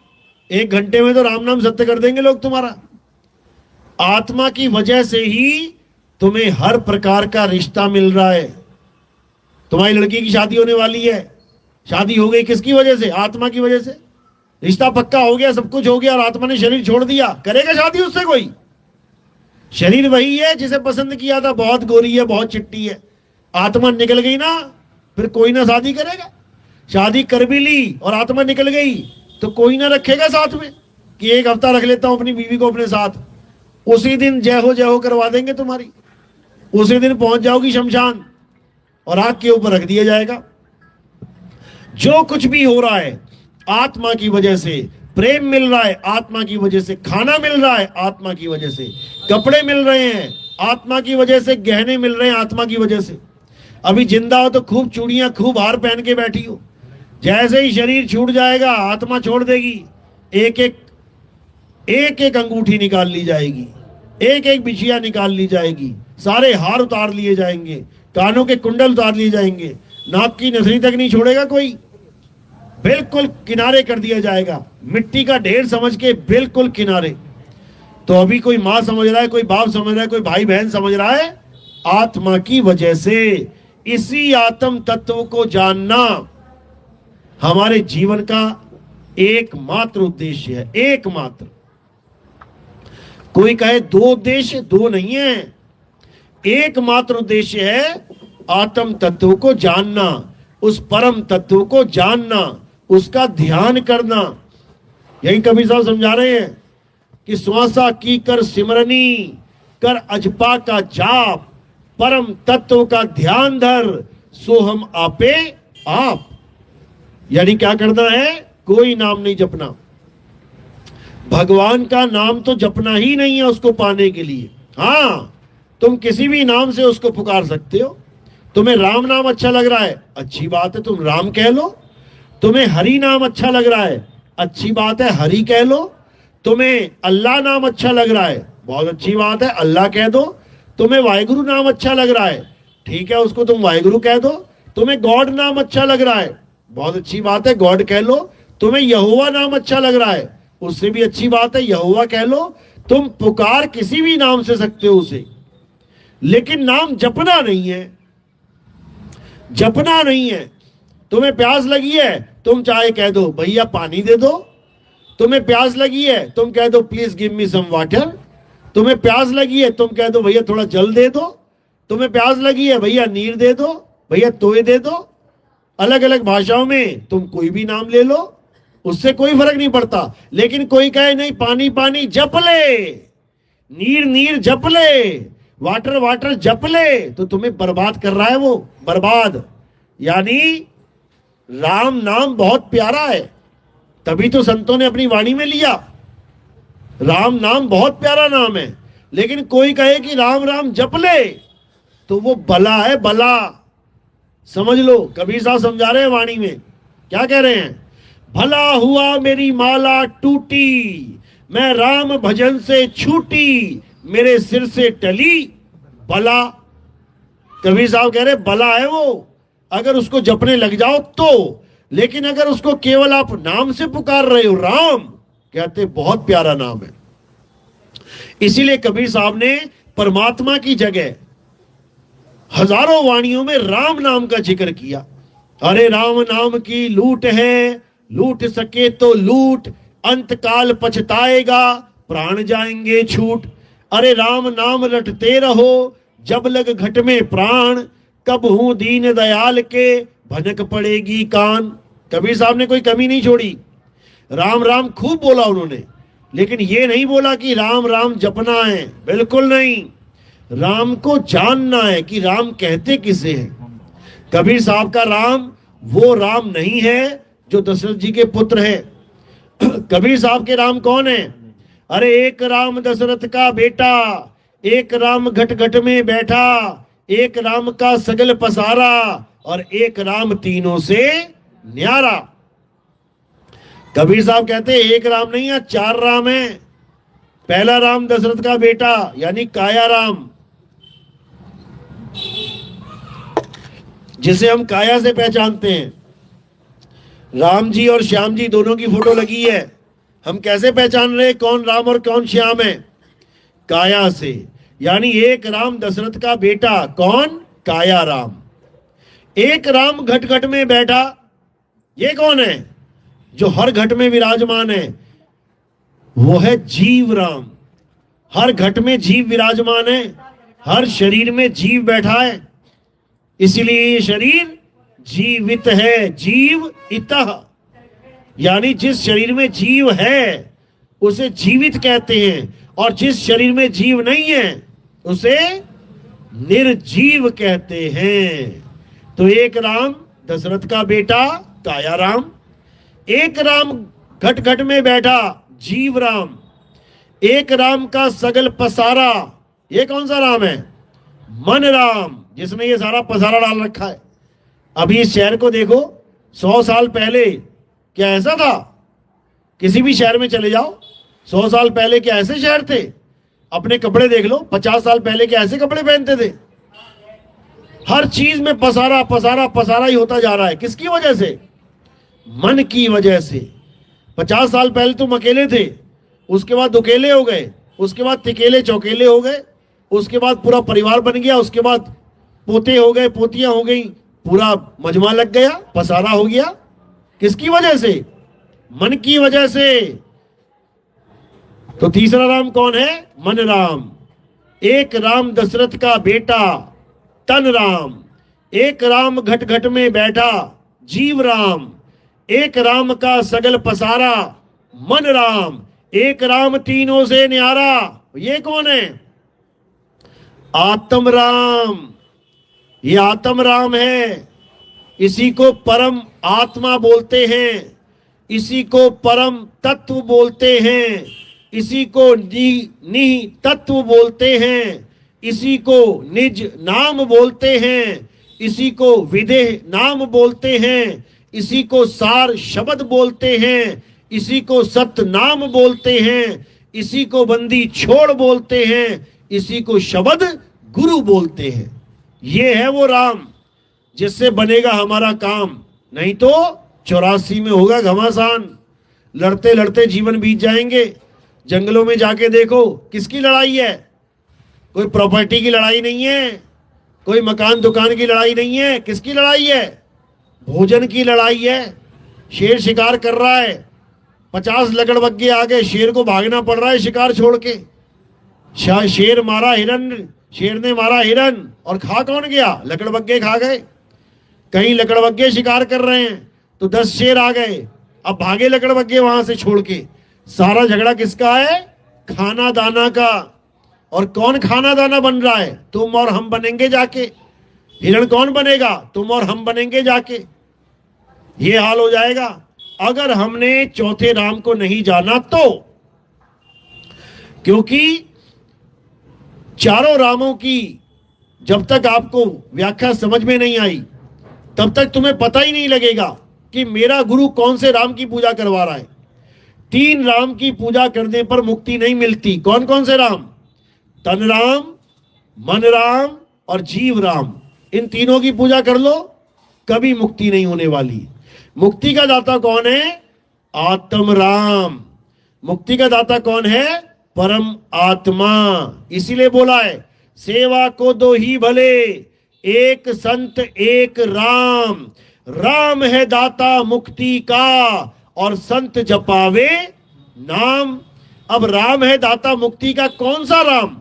1 घंटे में तो राम नाम सत्य कर देंगे लोग तुम्हारा। आत्मा की वजह से ही तुम्हें हर प्रकार का रिश्ता मिल रहा है। तुम्हारी लड़की की शादी होने वाली है, शादी हो गई किसकी वजह से? आत्मा की वजह से। रिश्ता पक्का हो गया, सब कुछ हो गया, और आत्मा ने शरीर छोड़ दिया, करेगा शादी उससे कोई? शरीर वही है जिसे पसंद किया था, बहुत गोरी है, बहुत चिट्टी है। आत्मा निकल गई ना, फिर कोई ना शादी करेगा। शादी कर भी ली और आत्मा निकल गई तो कोई ना रखेगा साथ में कि 1 हफ्ता रख लेता हूं अपनी बीवी को अपने साथ। उसी दिन जय हो करवा देंगे तुम्हारी। उसी दिन पहुंच जाओगी शमशान और आग के ऊपर रख दिया जाएगा। जो कुछ भी हो रहा है आत्मा की वजह से। प्रेम मिल रहा है आत्मा की वजह से, खाना मिल रहा है आत्मा की वजह से, कपड़े मिल रहे हैं आत्मा की वजह से, गहने मिल रहे हैं आत्मा की वजह से। अभी जिंदा हो तो खूब चूड़ियां, खूब हार पहन के बैठी हो। जैसे ही शरीर छूट जाएगा आत्मा छोड़ देगी, एक एक अंगूठी निकाल ली जाएगी, एक एक बिछिया निकाल ली जाएगी, सारे हार उतार लिए जाएंगे, कानों के कुंडल उतार लिए जाएंगे, नाक की नथनी तक नहीं छोड़ेगा कोई, बिल्कुल किनारे कर दिया जाएगा, मिट्टी का ढेर समझ के बिल्कुल किनारे। तो अभी कोई माँ समझ रहा है, कोई बाप समझ रहा है, कोई भाई बहन समझ रहा है, आत्मा की वजह से। इसी आत्म तत्व को जानना हमारे जीवन का एकमात्र उद्देश्य है, एकमात्र। कोई कहे 2 उद्देश्य, 2 नहीं है, एकमात्र उद्देश्य है आत्म तत्व को जानना, उस परम तत्व को जानना, उसका ध्यान करना। यही कबीर साहब समझा रहे हैं कि श्वासा की कर सिमरनी, कर अजपा का जाप, परम तत्व का ध्यान धर, सो हम आपे आप। यानी क्या करना है? कोई नाम नहीं जपना। भगवान का नाम तो जपना ही नहीं है उसको पाने के लिए। हाँ, तुम किसी भी नाम से उसको पुकार सकते हो। तुम्हें राम नाम अच्छा लग रहा है, अच्छी बात है, तुम राम कह लो। तुम्हें हरि नाम अच्छा लग रहा है, अच्छी बात है, हरि कह लो। तुम्हें अल्लाह नाम अच्छा लग रहा है, बहुत अच्छी बात है, अल्लाह कह दो। तुम्हें वाहिगुरु नाम अच्छा लग रहा है, ठीक है, उसको तुम वाहिगुरु कह दो। तुम्हें गॉड नाम अच्छा लग रहा है, बहुत अच्छी बात है, गॉड कह लो। तुम्हें यहोवा नाम अच्छा लग रहा है, उससे भी अच्छी बात है, यहोवा कह लो। तुम पुकार किसी भी नाम से सकते हो उसे, लेकिन नाम जपना नहीं है, जपना नहीं है। तुम्हें प्यास लगी है, तुम चाहे कह दो भैया पानी दे दो। तुम्हें प्यास लगी है, तुम कह दो please give me some water. तुम्हें प्यास लगी है, तुम कह दो भैया थोड़ा जल दे दो। तुम्हें प्यास लगी है, भैया नीर दे दो, भैया तोय दे दो। अलग अलग भाषाओं में तुम कोई भी नाम ले लो, उससे कोई फर्क नहीं पड़ता। लेकिन कोई कहे नहीं पानी पानी जप ले, नीर नीर जप ले, वाटर वाटर जप ले, तो तुम्हें बर्बाद कर रहा है वो, बर्बाद। यानी राम नाम बहुत प्यारा है, तभी तो संतों ने अपनी वाणी में लिया। राम नाम बहुत प्यारा नाम है, लेकिन कोई कहे कि राम राम जप ले, तो वो बला है, बला। समझ लो, कबीर साहब समझा रहे हैं वाणी में, क्या कह रहे हैं? भला हुआ मेरी माला टूटी, मैं राम भजन से छूटी, मेरे सिर से टली बला। कबीर साहब कह रहे बला है वो, अगर उसको जपने लग जाओ तो। लेकिन अगर उसको केवल आप नाम से पुकार रहे हो, राम कहते बहुत प्यारा नाम है। इसीलिए कबीर साहब ने परमात्मा की जगह हजारों वाणियों में राम नाम का जिक्र किया। अरे राम नाम की लूट है, लूट सके तो लूट, अंत काल पछताएगा, प्राण जाएंगे छूट। अरे राम नाम रटते रहो, जब लग घट में प्राण, कब हूं दीन दयाल के, भनक पड़ेगी कान। कबीर साहब ने कोई कमी नहीं छोड़ी, राम राम खूब बोला उन्होंने। लेकिन ये नहीं बोला कि राम राम जपना है, बिल्कुल नहीं। राम को जानना है कि राम कहते किसे हैं। कबीर साहब का राम वो राम नहीं है जो दशरथ जी के पुत्र हैं। कबीर साहब के राम कौन है? अरे एक राम दशरथ का बेटा, एक राम घट घट में बैठा, एक राम का सगल पसारा, और एक राम तीनों से न्यारा। कबीर साहब कहते हैं एक राम नहीं है, 4 राम है। पहला राम दशरथ का बेटा यानी काया राम, जिसे हम काया से पहचानते हैं। राम जी और श्याम जी दोनों की फोटो लगी है। हम कैसे पहचान रहे कौन राम और कौन श्याम है? काया से। यानी एक राम दशरथ का बेटा, कौन? काया राम। एक राम घट घट में बैठा, ये कौन है? जो हर घट में विराजमान है, वो है जीव राम। हर घट में जीव विराजमान है, हर शरीर में जीव बैठा है, इसलिए ये शरीर जीवित है। जीव इतः, यानी जिस शरीर में जीव है उसे जीवित कहते हैं, और जिस शरीर में जीव नहीं है उसे निर्जीव कहते हैं। तो एक राम दशरथ का बेटा काया राम, एक राम घट घट में बैठा जीव राम, एक राम का सगल पसारा, ये कौन सा राम है? मन राम, जिसने ये सारा पसारा डाल रखा है। अभी इस शहर को देखो, 100 साल पहले क्या ऐसा था? किसी भी शहर में चले जाओ, 100 साल पहले क्या ऐसे शहर थे? अपने कपड़े देख लो, 50 साल पहले क्या ऐसे कपड़े पहनते थे? हर चीज में पसारा पसारा पसारा ही होता जा रहा है। किसकी वजह से? मन की वजह से। 50 साल पहले तुम अकेले थे, उसके बाद दुकेले हो गए, उसके बाद तिकेले चौकेले हो गए, उसके बाद पूरा परिवार बन गया, उसके बाद पोते हो गए, पोतियां हो गई, पूरा मजमा लग गया, पसारा हो गया। किसकी वजह से? मन की वजह से। तो तीसरा राम कौन है? मन राम। एक राम दशरथ का बेटा तन राम, एक राम घट घट में बैठा जीव राम, एक राम का सगल पसारा मन राम, एक राम तीनों से न्यारा। ये कौन है? आत्म राम। ये आत्म राम है। इसी को परम आत्मा बोलते हैं, इसी को परम तत्व बोलते हैं, इसी को निह तत्व बोलते हैं, इसी को निज नाम बोलते हैं, इसी को विदेह नाम बोलते हैं, इसी को सार शब्द बोलते हैं, इसी को सत्य नाम बोलते हैं, इसी को बंदी छोड़ बोलते हैं, इसी को शब्द गुरु बोलते हैं। ये है वो राम जिससे बनेगा हमारा काम। नहीं तो 84 में होगा घमासान, लड़ते लड़ते जीवन बीत जाएंगे। जंगलों में जाके देखो, किसकी लड़ाई है? कोई प्रॉपर्टी की लड़ाई नहीं है, कोई मकान दुकान की लड़ाई नहीं है। किसकी लड़ाई है? भोजन की लड़ाई है। शेर शिकार कर रहा है, 50 लकड़बग्गे आ गए, शेर को भागना पड़ रहा है शिकार छोड़ के। शेर मारा हिरन, शेर ने मारा हिरन, और खा कौन गया? लकड़बग्गे खा गए। कहीं लकड़बग्गे शिकार कर रहे हैं तो 10 शेर आ गए, अब भागे लकड़बग्गे वहां से छोड़ के। सारा झगड़ा किसका है? खाना दाना का। और कौन खाना दाना बन रहा है? तुम और हम बनेंगे जाके। हिरण कौन बनेगा? तुम और हम बनेंगे जाके। ये हाल हो जाएगा अगर हमने चौथे राम को नहीं जाना तो। क्योंकि चारों रामों की जब तक आपको व्याख्या समझ में नहीं आई, तब तक तुम्हें पता ही नहीं लगेगा कि मेरा गुरु कौन से राम की पूजा करवा रहा है। 3 राम की पूजा करने पर मुक्ति नहीं मिलती। कौन कौन से राम? तन राम, मन राम और जीव राम। इन तीनों की पूजा कर लो, कभी मुक्ति नहीं होने वाली। मुक्ति का दाता कौन है? आत्म राम। मुक्ति का दाता कौन है? परम आत्मा। इसीलिए बोला है, सेवा को दो ही भले, एक संत एक राम। राम है दाता मुक्ति का, और संत जपावे नाम। अब राम है दाता मुक्ति का, कौन सा राम?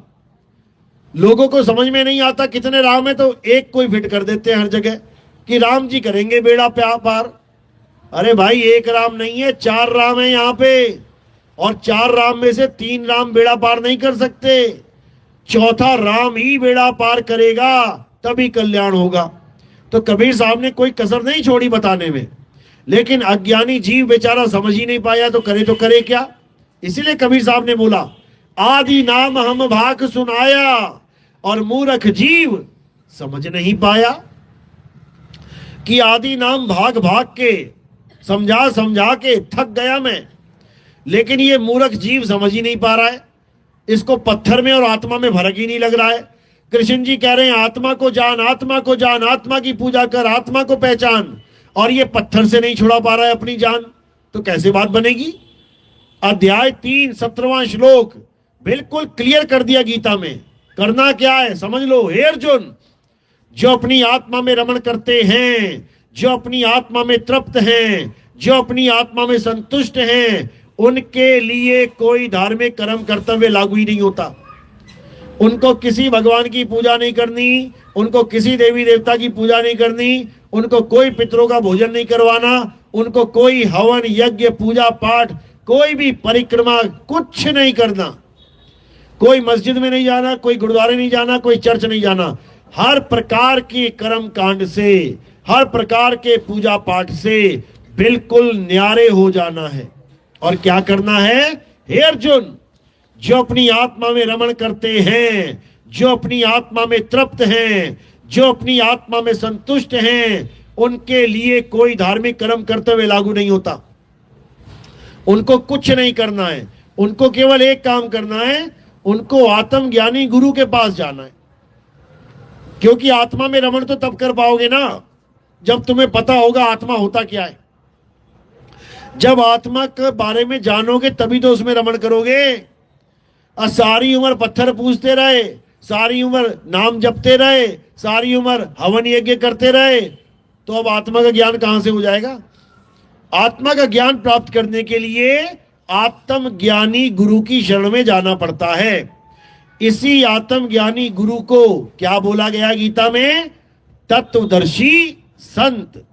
लोगों को समझ में नहीं आता कितने राम है, तो एक कोई फिट कर देते हैं हर जगह कि राम जी करेंगे बेड़ा पार। अरे भाई, एक राम नहीं है, 4 राम है यहाँ पे, और 4 राम में से 3 राम बेड़ा पार नहीं कर सकते। चौथा राम ही बेड़ा पार करेगा, तभी कल्याण होगा। तो कबीर साहब ने कोई कसर नहीं छोड़ी बताने में, लेकिन अज्ञानी जीव बेचारा समझ ही नहीं पाया, तो करे क्या। इसीलिए कबीर साहब ने बोला, आदि नाम हम भाग सुनाया, और मूर्ख जीव समझ नहीं पाया। कि आदि नाम भाग भाग के समझा के थक गया मैं, लेकिन ये मूर्ख जीव समझ ही नहीं पा रहा है। इसको पत्थर में और आत्मा में फर्क ही नहीं लग रहा है। कृष्ण जी कह रहे हैं, आत्मा को जान, आत्मा को जान, आत्मा की पूजा कर, आत्मा को पहचान। और ये पत्थर से नहीं छुड़ा पा रहा है अपनी जान, तो कैसे बात बनेगी। अध्याय 3 17वां श्लोक बिल्कुल क्लियर कर दिया गीता में। करना क्या है समझ लो। हे अर्जुन, जो अपनी आत्मा में रमण करते हैं, जो अपनी आत्मा में तृप्त हैं, जो अपनी आत्मा में संतुष्ट हैं, उनके लिए कोई धार्मिक कर्म कर्तव्य लागू ही नहीं होता। उनको किसी भगवान की पूजा नहीं करनी, उनको किसी देवी देवता की पूजा नहीं करनी, उनको कोई पितरों का भोजन नहीं करवाना, उनको कोई हवन यज्ञ पूजा पाठ, कोई भी परिक्रमा कुछ नहीं करना। कोई मस्जिद में नहीं जाना, कोई गुरुद्वारे नहीं जाना, कोई चर्च नहीं जाना। हर प्रकार के कर्म कांड से, हर प्रकार के पूजा पाठ से बिल्कुल न्यारे हो जाना है। और क्या करना है। हे अर्जुन, जो अपनी आत्मा में रमण करते हैं, जो अपनी आत्मा में तृप्त हैं, जो अपनी आत्मा में संतुष्ट हैं, उनके लिए कोई धार्मिक कर्म कर्तव्य लागू नहीं होता। उनको कुछ नहीं करना है, उनको केवल एक काम करना है, उनको आत्मज्ञानी गुरु के पास जाना है। क्योंकि आत्मा में रमण तो तब कर पाओगे ना जब तुम्हें पता होगा आत्मा होता क्या है। जब आत्मा के बारे में जानोगे तभी तो उसमें रमण करोगे। सारी उम्र पत्थर पूजते रहे, सारी उम्र नाम जपते रहे, सारी उम्र हवन यज्ञ करते रहे, तो अब आत्मा का ज्ञान कहां से हो जाएगा। आत्मा का ज्ञान प्राप्त करने के लिए आत्मज्ञानी गुरु की शरण में जाना पड़ता है। इसी आत्मज्ञानी गुरु को क्या बोला गया गीता में। तत्वदर्शी संत।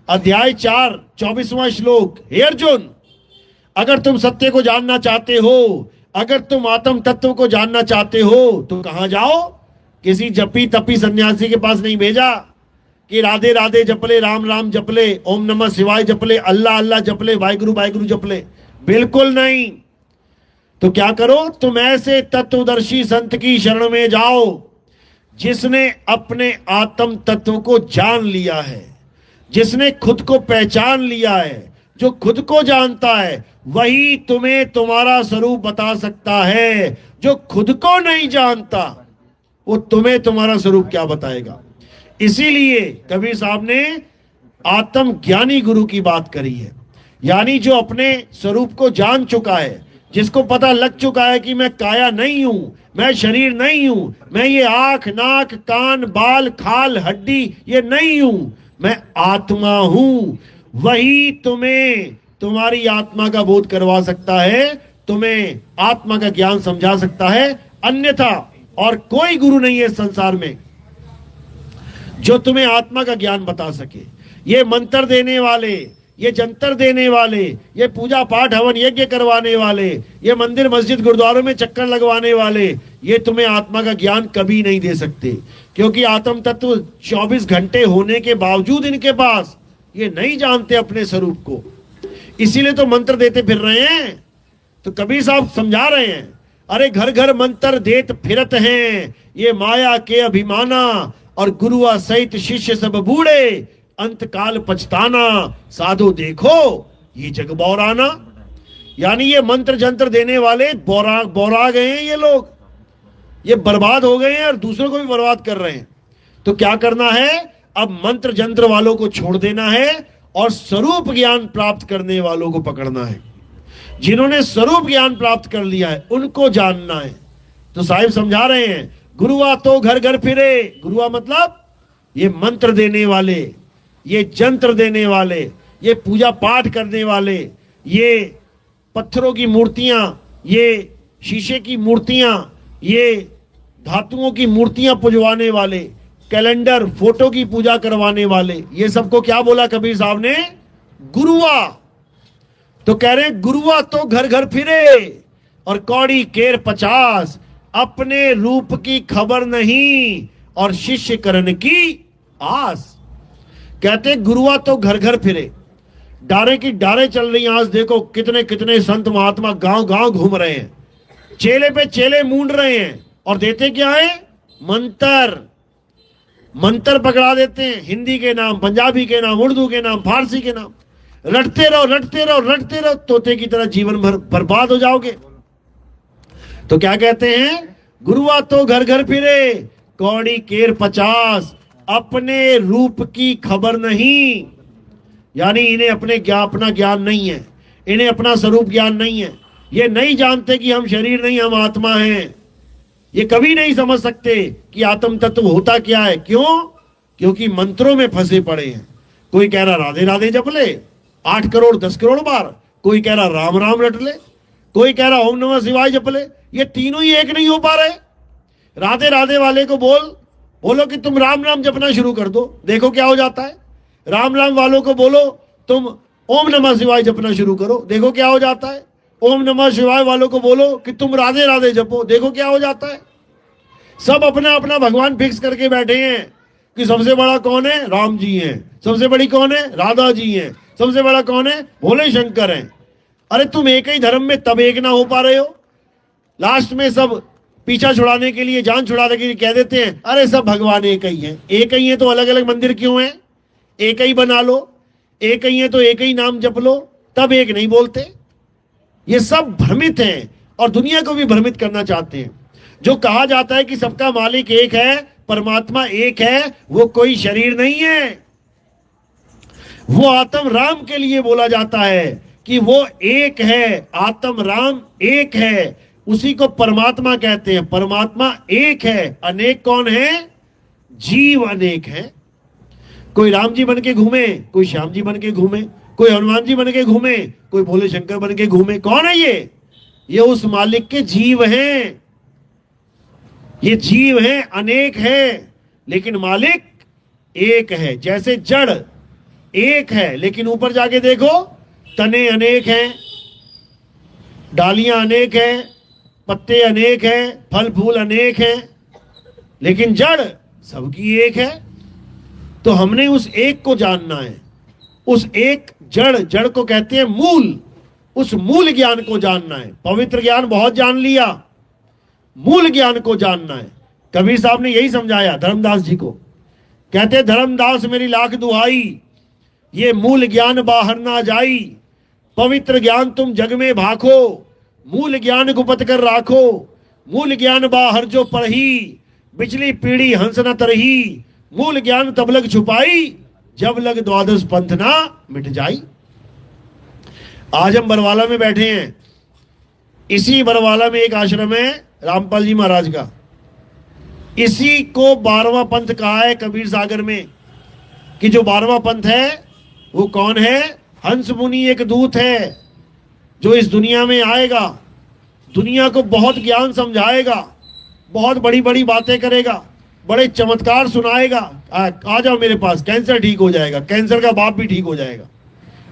अध्याय 4 24वां श्लोक। हे अर्जुन, अगर तुम सत्य को जानना चाहते हो, अगर तुम आत्म तत्व को जानना चाहते हो, तो कहां जाओ। किसी जपी तपी सन्यासी के पास नहीं भेजा कि राधे राधे जपले, राम राम जपले, ओम नमः शिवाय जपले, अल्लाह अल्लाह जपले, वाहिगुरु वाहिगुरु जपले। बिल्कुल नहीं। तो क्या करो, तुम ऐसे तत्वदर्शी संत की शरण में जाओ जिसने अपने आत्म तत्व को जान लिया है, जिसने खुद को पहचान लिया है। जो खुद को जानता है वही तुम्हें तुम्हारा स्वरूप बता सकता है। जो खुद को नहीं जानता वो तुम्हें तुम्हारा स्वरूप क्या बताएगा। इसीलिए कबीर साहब ने आत्मज्ञानी गुरु की बात करी है। यानी जो अपने स्वरूप को जान चुका है, जिसको पता लग चुका है कि मैं काया नहीं हूं, मैं शरीर नहीं हूं, मैं ये आंख नाक कान बाल खाल हड्डी ये नहीं हूं, मैं आत्मा हूं। वही तुम्हें तुम्हारी आत्मा का बोध करवा सकता है, तुम्हें आत्मा का ज्ञान समझा सकता है। अन्यथा और कोई गुरु नहीं है संसार में जो तुम्हें आत्मा का ज्ञान बता सके। ये मंत्र देने वाले, ये जंतर देने वाले, ये पूजा पाठ हवन यज्ञ करवाने वाले, ये मंदिर मस्जिद गुरुद्वारों में चक्कर लगवाने वाले, ये तुम्हें आत्मा का ज्ञान कभी नहीं दे सकते। क्योंकि आत्म तत्व 24 घंटे होने के बावजूद इनके पास ये नहीं जानते अपने स्वरूप को। इसीलिए तो मंत्र देते फिर रहे हैं। तो कबीर साहब समझा रहे हैं, अरे घर घर मंत्र देत फिरत हैं, ये माया के अभिमाना, और गुरुआ सहित शिष्य सब बूढ़े, अंत काल पछताना, साधु देखो ये जग बौराना। यानी ये मंत्र जंत्र देने वाले बौरा गए हैं, ये लोग ये बर्बाद हो गए हैं और दूसरों को भी बर्बाद कर रहे हैं। तो क्या करना है, अब मंत्र जंत्र वालों को छोड़ देना है और स्वरूप ज्ञान प्राप्त करने वालों को पकड़ना है। जिन्होंने स्वरूप ज्ञान प्राप्त कर लिया है उनको जानना है। तो साहिब समझा रहे हैं, गुरुआ तो घर घर फिरे। गुरुआ मतलब ये मंत्र देने वाले, ये जंत्र देने वाले, ये पूजा पाठ करने वाले, ये पत्थरों की मूर्तियां, ये शीशे की मूर्तियां, ये धातुओं की मूर्तियां पुजवाने वाले, कैलेंडर फोटो की पूजा करवाने वाले, ये सबको क्या बोला कबीर साहब ने, गुरुआ। तो कह रहे गुरुआ तो घर घर फिरे और कौड़ी केर 50, अपने रूप की खबर नहीं और शिष्य करण की आस। कहते गुरुआ तो घर घर फिरे, डारे की डारे चल रही हैं। आज देखो कितने कितने संत महात्मा गांव गांव घूम रहे हैं, चेले पे चेले मूंड रहे हैं, और देते क्या है, मंत्र। मंत्र पकड़ा देते हैं, हिंदी के नाम, पंजाबी के नाम, उर्दू के नाम, फारसी के नाम। रटते रहो रटते रहो रटते रहो, तोते की तरह जीवन भर बर्बाद हो जाओगे। तो क्या कहते हैं, गुरुआ तो घर घर फिरे, कौड़ी केर 50, अपने रूप की खबर नहीं यानी इन्हें अपना ज्ञान नहीं है, इन्हें अपना स्वरूप ज्ञान नहीं है। ये नहीं जानते कि हम शरीर नहीं, हम आत्मा हैं। ये कभी नहीं समझ सकते कि आत्म तत्व होता क्या है। क्यों? क्योंकि मंत्रों में फंसे पड़े हैं। कोई कह रहा राधे राधे जप ले 8 करोड़ 10 करोड़ बार, कोई कह रहा राम राम रट ले, कोई कह रहा ओम नमः शिवाय जप ले। ये तीनों ही एक नहीं हो पा रहे। राधे राधे वाले को बोलो कि तुम राम राम जपना शुरू कर दो, देखो क्या हो जाता है। राम राम वालों को बोलो तुम ओम नमः शिवाय जपना शुरू करो, देखो क्या हो जाता है। ओम नमः शिवाय वालों को बोलो कि तुम राधे राधे जपो, देखो क्या हो जाता है। सब अपना अपना भगवान फिक्स करके बैठे हैं कि सबसे बड़ा कौन है? राम जी हैं। सबसे बड़ी कौन है? राधा जी हैं। सबसे बड़ा कौन है? भोले शंकर हैं। अरे तुम एक ही धर्म में तब एक ना हो पा रहे हो। लास्ट में सब पीछा छुड़ाने के लिए, जान छुड़ाने के लिए कह देते हैं अरे सब भगवान एक ही हैं। एक ही है तो अलग अलग मंदिर क्यों हैं? एक ही बना लो। एक ही है तो एक ही नाम जप लो, तब एक नहीं बोलते। ये सब भ्रमित हैं और दुनिया को भी भ्रमित करना चाहते हैं। जो कहा जाता है कि सबका मालिक एक है, परमात्मा एक है, वो कोई शरीर नहीं है। वो आत्म राम के लिए बोला जाता है कि वो एक है, आत्म राम एक है, उसी को परमात्मा कहते हैं। परमात्मा एक है, अनेक कौन है? जीव अनेक है। कोई राम जी बन के घूमे, कोई श्याम जी बन के घूमे, कोई हनुमान जी बन के घूमे, कोई भोले शंकर बन के घूमे। कौन है ये उस मालिक के जीव हैं। ये जीव हैं, अनेक है, लेकिन मालिक एक है। जैसे जड़ एक है, लेकिन ऊपर जाके देखो तने अनेक हैं, डालियां अनेक हैं, पत्ते अनेक हैं, फल फूल अनेक हैं, लेकिन जड़ सबकी एक है। तो हमने उस एक को जानना है। उस एक जड़ को कहते हैं मूल। उस मूल ज्ञान को जानना है। पवित्र ज्ञान बहुत जान लिया, मूल ज्ञान को जानना है। कबीर साहब ने यही समझाया धर्मदास जी को। कहते धर्मदास मेरी लाख दुहाई, ये मूल ज्ञान बाहर ना जाई। पवित्र ज्ञान तुम जग में भाखो, मूल ज्ञान गुपत कर राखो। मूल ज्ञान बाहर जो पढ़ी, बिचली पीढ़ी हंस न तरही। मूल ज्ञान तब लग छुपाई, जब लग द्वादश पंथ ना मिट जाई। आज हम बरवाला में बैठे हैं। इसी बरवाला में एक आश्रम है रामपाल जी महाराज का। इसी को 12वां पंथ कहा है कबीर सागर में, कि जो 12वां पंथ है वो कौन है? हंस मुनि एक दूत है जो इस दुनिया में आएगा, दुनिया को बहुत ज्ञान समझाएगा, बहुत बड़ी बड़ी बातें करेगा, बड़े चमत्कार सुनाएगा। आ जाओ मेरे पास, कैंसर ठीक हो जाएगा, कैंसर का बाप भी ठीक हो जाएगा।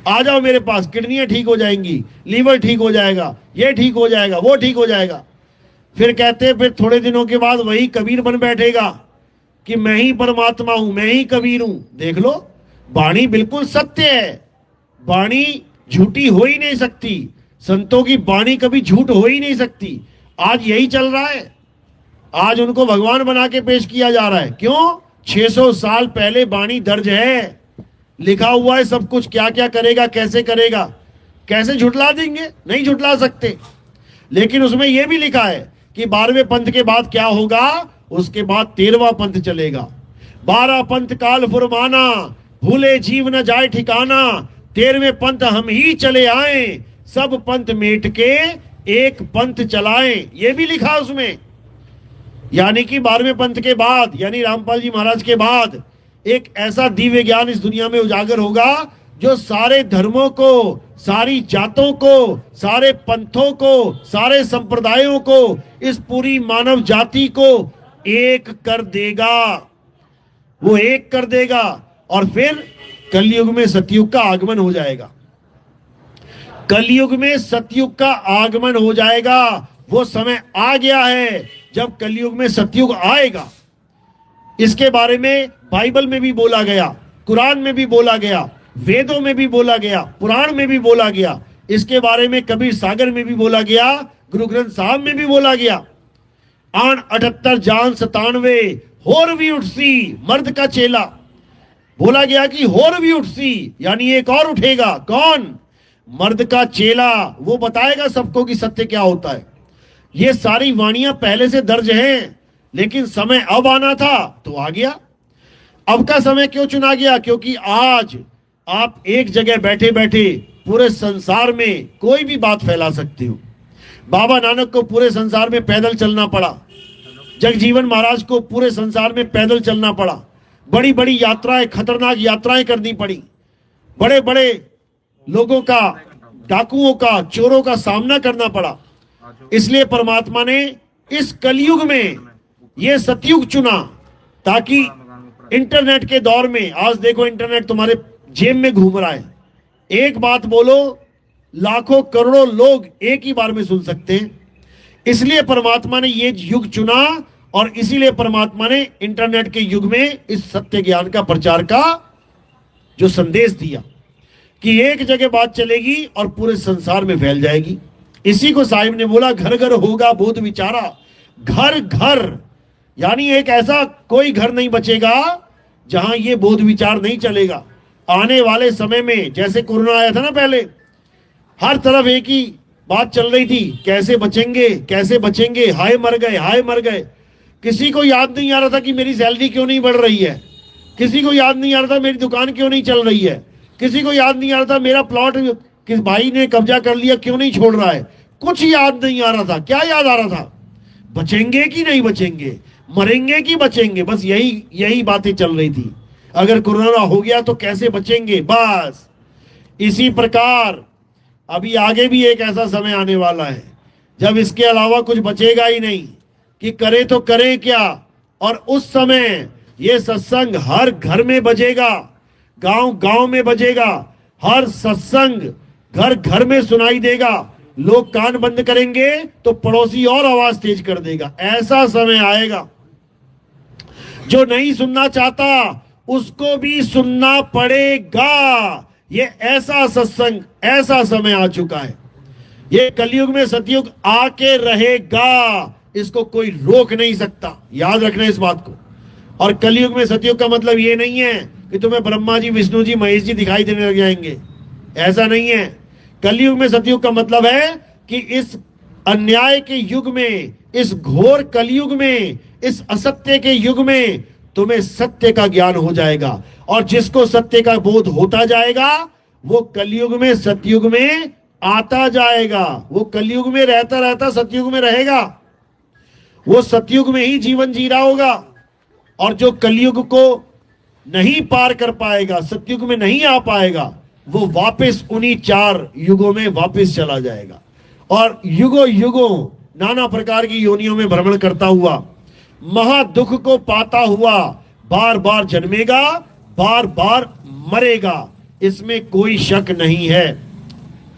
आ जाओ मेरे पास, किडनियां ठीक हो जाएंगी, लीवर ठीक हो जाएगा, ये ठीक हो जाएगा, वो ठीक हो जाएगा। फिर कहते, फिर थोड़े दिनों के बाद वही कबीर बन बैठेगा कि मैं ही परमात्मा हूं, मैं ही कबीर हूं। देख लो, वाणी बिल्कुल सत्य है। वाणी झूठी हो ही नहीं सकती। संतों की वाणी कभी झूठ हो ही नहीं सकती। आज यही चल रहा है। आज उनको भगवान बना के पेश किया जा रहा है। क्यों? 600 साल पहले वाणी दर्ज है, लिखा हुआ है सब कुछ, क्या क्या करेगा, कैसे करेगा। कैसे झुटला देंगे? नहीं झुटला सकते। लेकिन उसमें यह भी लिखा है कि 12वें पंथ के बाद क्या होगा। उसके बाद 13वां पंथ चलेगा। 12 पंथ काल फुरमाना, भूले जीव न जाए ठिकाना। 13वें पंथ हम ही चले आए, सब पंथ मेट के एक पंथ चलाएं। ये भी लिखा उसमें। यानी कि 12वें पंथ के बाद, यानी रामपाल जी महाराज के बाद, एक ऐसा दिव्य ज्ञान इस दुनिया में उजागर होगा जो सारे धर्मों को, सारी जातों को, सारे पंथों को, सारे संप्रदायों को, इस पूरी मानव जाति को एक कर देगा। वो एक कर देगा और फिर कलयुग में सतयुग का आगमन हो जाएगा। कलयुग में सतयुग का आगमन हो जाएगा। वो समय आ गया है जब कलयुग में सतयुग आएगा। इसके बारे में बाइबल में भी बोला गया, कुरान में भी बोला गया, वेदों में भी बोला गया, पुराण में भी बोला गया। इसके बारे में कबीर सागर में भी बोला गया, गुरु ग्रंथ साहब में भी बोला गया। आन 78 जान 97 होर भी उठसी मर्द का चेला। बोला गया कि होर भी उठसी, यानी एक और उठेगा। कौन? मर्द का चेला। वो बताएगा सबको कि सत्य क्या होता है। ये सारी वाणियां पहले से दर्ज हैं, लेकिन समय अब आना था तो आ गया। अब का समय क्यों चुना गया? क्योंकि आज आप एक जगह बैठे बैठे पूरे संसार में कोई भी बात फैला सकते हो। बाबा नानक को पूरे संसार में पैदल चलना पड़ा, जगजीवन महाराज को पूरे संसार में पैदल चलना पड़ा, बड़ी बड़ी यात्राएं, खतरनाक यात्राएं करनी पड़ी, बड़े बड़े लोगों का, डाकुओं का, चोरों का सामना करना पड़ा। इसलिए परमात्मा ने इस कलयुग में यह सतयुग चुना, ताकि इंटरनेट के दौर में, आज देखो इंटरनेट तुम्हारे जेब में घूम रहा है, एक बात बोलो लाखों करोड़ों लोग एक ही बार में सुन सकते हैं। इसलिए परमात्मा ने ये युग चुना और इसीलिए परमात्मा ने इंटरनेट के युग में इस सत्य ज्ञान का प्रचार का जो संदेश दिया कि एक जगह बात चलेगी और पूरे संसार में फैल जाएगी। इसी को साहिब ने बोला, घर घर होगा बोध विचारा। घर घर यानी एक ऐसा कोई घर नहीं बचेगा जहां ये बोध विचार नहीं चलेगा। आने वाले समय में जैसे कोरोना आया था ना, पहले हर तरफ एक ही बात चल रही थी, कैसे बचेंगे कैसे बचेंगे, हाय मर गए हाय मर गए। किसी को याद नहीं आ रहा था कि मेरी सैलरी क्यों नहीं बढ़ रही है, किसी को याद नहीं आ रहा था मेरी दुकान क्यों नहीं चल रही है, किसी को याद नहीं आ रहा था मेरा प्लॉट किस भाई ने कब्जा कर लिया क्यों नहीं छोड़ रहा है। कुछ याद नहीं आ रहा था। क्या याद आ रहा था? बचेंगे कि नहीं बचेंगे, मरेंगे कि बचेंगे, बस यही बातें चल रही थी। अगर कोरोना हो गया तो कैसे बचेंगे, बस इसी प्रकार अभी आगे भी एक ऐसा समय आने वाला है जब इसके अलावा कुछ बचेगा ही नहीं कि करे तो करे क्या। और उस समय ये सत्संग हर घर में बजेगा, गांव गांव में बजेगा, हर सत्संग घर घर में सुनाई देगा। लोग कान बंद करेंगे तो पड़ोसी और आवाज तेज कर देगा। ऐसा समय आएगा, जो नहीं सुनना चाहता उसको भी सुनना पड़ेगा। ये ऐसा सत्संग, ऐसा समय आ चुका है। ये कलयुग में सतयुग आके रहेगा, इसको कोई रोक नहीं सकता। याद रखना इस बात को। और कलयुग में सतयुग का मतलब ये नहीं है कि तुम्हें ब्रह्मा जी, विष्णु जी, महेश जी दिखाई देने लग जाएंगे, ऐसा नहीं है। कलयुग में सतयुग का मतलब है कि इस अन्याय के युग में, इस घोर कलयुग में, इस असत्य के युग में तुम्हें सत्य का ज्ञान हो जाएगा। और जिसको सत्य का बोध होता जाएगा वो कलयुग में सतयुग में आता जाएगा। वो कलयुग में रहता रहता सतयुग में रहेगा, वो सतयुग में ही जीवन जी रहा होगा। और जो कलयुग को नहीं पार कर पाएगा, सतयुग में नहीं आ पाएगा, वो वापस उन्हीं 4 युगों में वापस चला जाएगा और युगों युगों नाना प्रकार की योनियों में भ्रमण करता हुआ, महा दुख को पाता हुआ बार बार जन्मेगा, बार बार मरेगा। इसमें कोई शक नहीं है।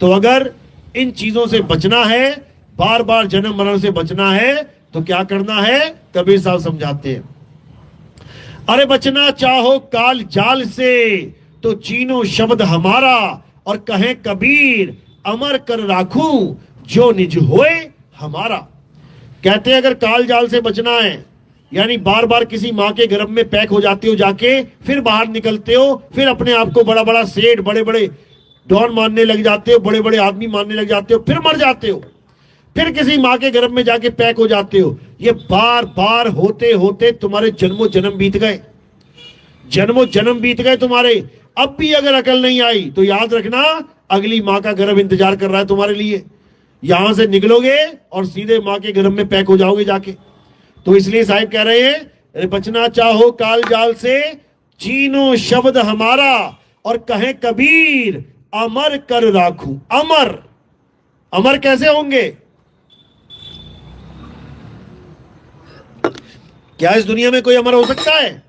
तो अगर इन चीजों से बचना है, बार बार जन्म मरण से बचना है, तो क्या करना है? कबीर साहब समझाते हैं, अरे बचना चाहो काल जाल से तो चीनो शब्द हमारा, और कहे कबीर अमर कर राखूं जो निज होए हमारा। कहते हैं अगर काल जाल से बचना है, यानी बार बार किसी माँ के गर्भ में पैक हो जाते हो जाके, फिर बाहर निकलते हो, फिर अपने आप को बड़ा बड़ा सेठ, बड़े बड़े डॉन मानने लग जाते हो, बड़े बड़े आदमी मानने लग जाते हो, फिर मर जाते हो, फिर किसी माँ के गर्भ में जाके पैक हो जाते हो। ये बार बार होते होते तुम्हारे जन्मों जन्म बीत गए, जन्मों जन्म बीत गए तुम्हारे। अब भी अगर अकल नहीं आई तो याद रखना अगली माँ का गर्भ इंतजार कर रहा है तुम्हारे लिए। यहां से निकलोगे और सीधे माँ के गर्भ में पैक हो जाओगे जाके। तो इसलिए साहिब कह रहे हैं, बचना चाहो काल जाल से चीनो शब्द हमारा, और कहे कबीर अमर कर राखूं। अमर, अमर कैसे होंगे? क्या इस दुनिया में कोई अमर हो सकता है?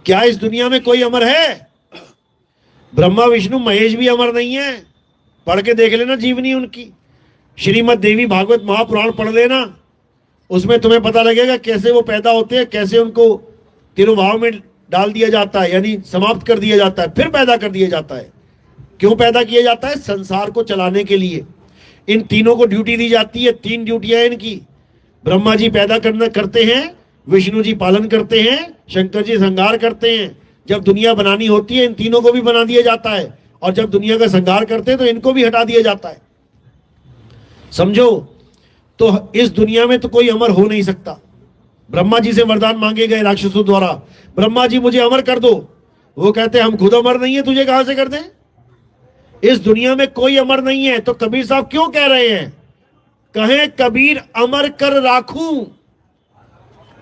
क्या इस दुनिया में कोई अमर है? ब्रह्मा विष्णु महेश भी अमर नहीं है। पढ़ के देख लेना जीवनी उनकी, श्रीमद् देवी भागवत महापुराण पढ़ लेना, उसमें तुम्हें पता लगेगा कैसे वो पैदा होते हैं, कैसे उनको तिरुभाव में डाल दिया जाता है, यानी समाप्त कर दिया जाता है, फिर पैदा कर दिया जाता है। क्यों पैदा किया जाता है? संसार को चलाने के लिए। इन तीनों को ड्यूटी दी जाती है, 3 ड्यूटियां इनकी। ब्रह्मा जी पैदा करते हैं, विष्णु जी पालन करते हैं, शंकर जी संहार करते हैं। जब दुनिया बनानी होती है इन तीनों को भी बना दिया जाता है, और जब दुनिया का संहार करते हैं तो इनको भी हटा दिया जाता है। समझो, तो इस दुनिया में तो कोई अमर हो नहीं सकता। ब्रह्मा जी से वरदान मांगे गए राक्षसों द्वारा, ब्रह्मा जी मुझे अमर कर दो। वो कहते हम खुद अमर नहीं है, तुझे कहां से कर दें? इस दुनिया में कोई अमर नहीं है। तो कबीर साहब क्यों कह रहे हैं? कहें कबीर अमर कर राखूं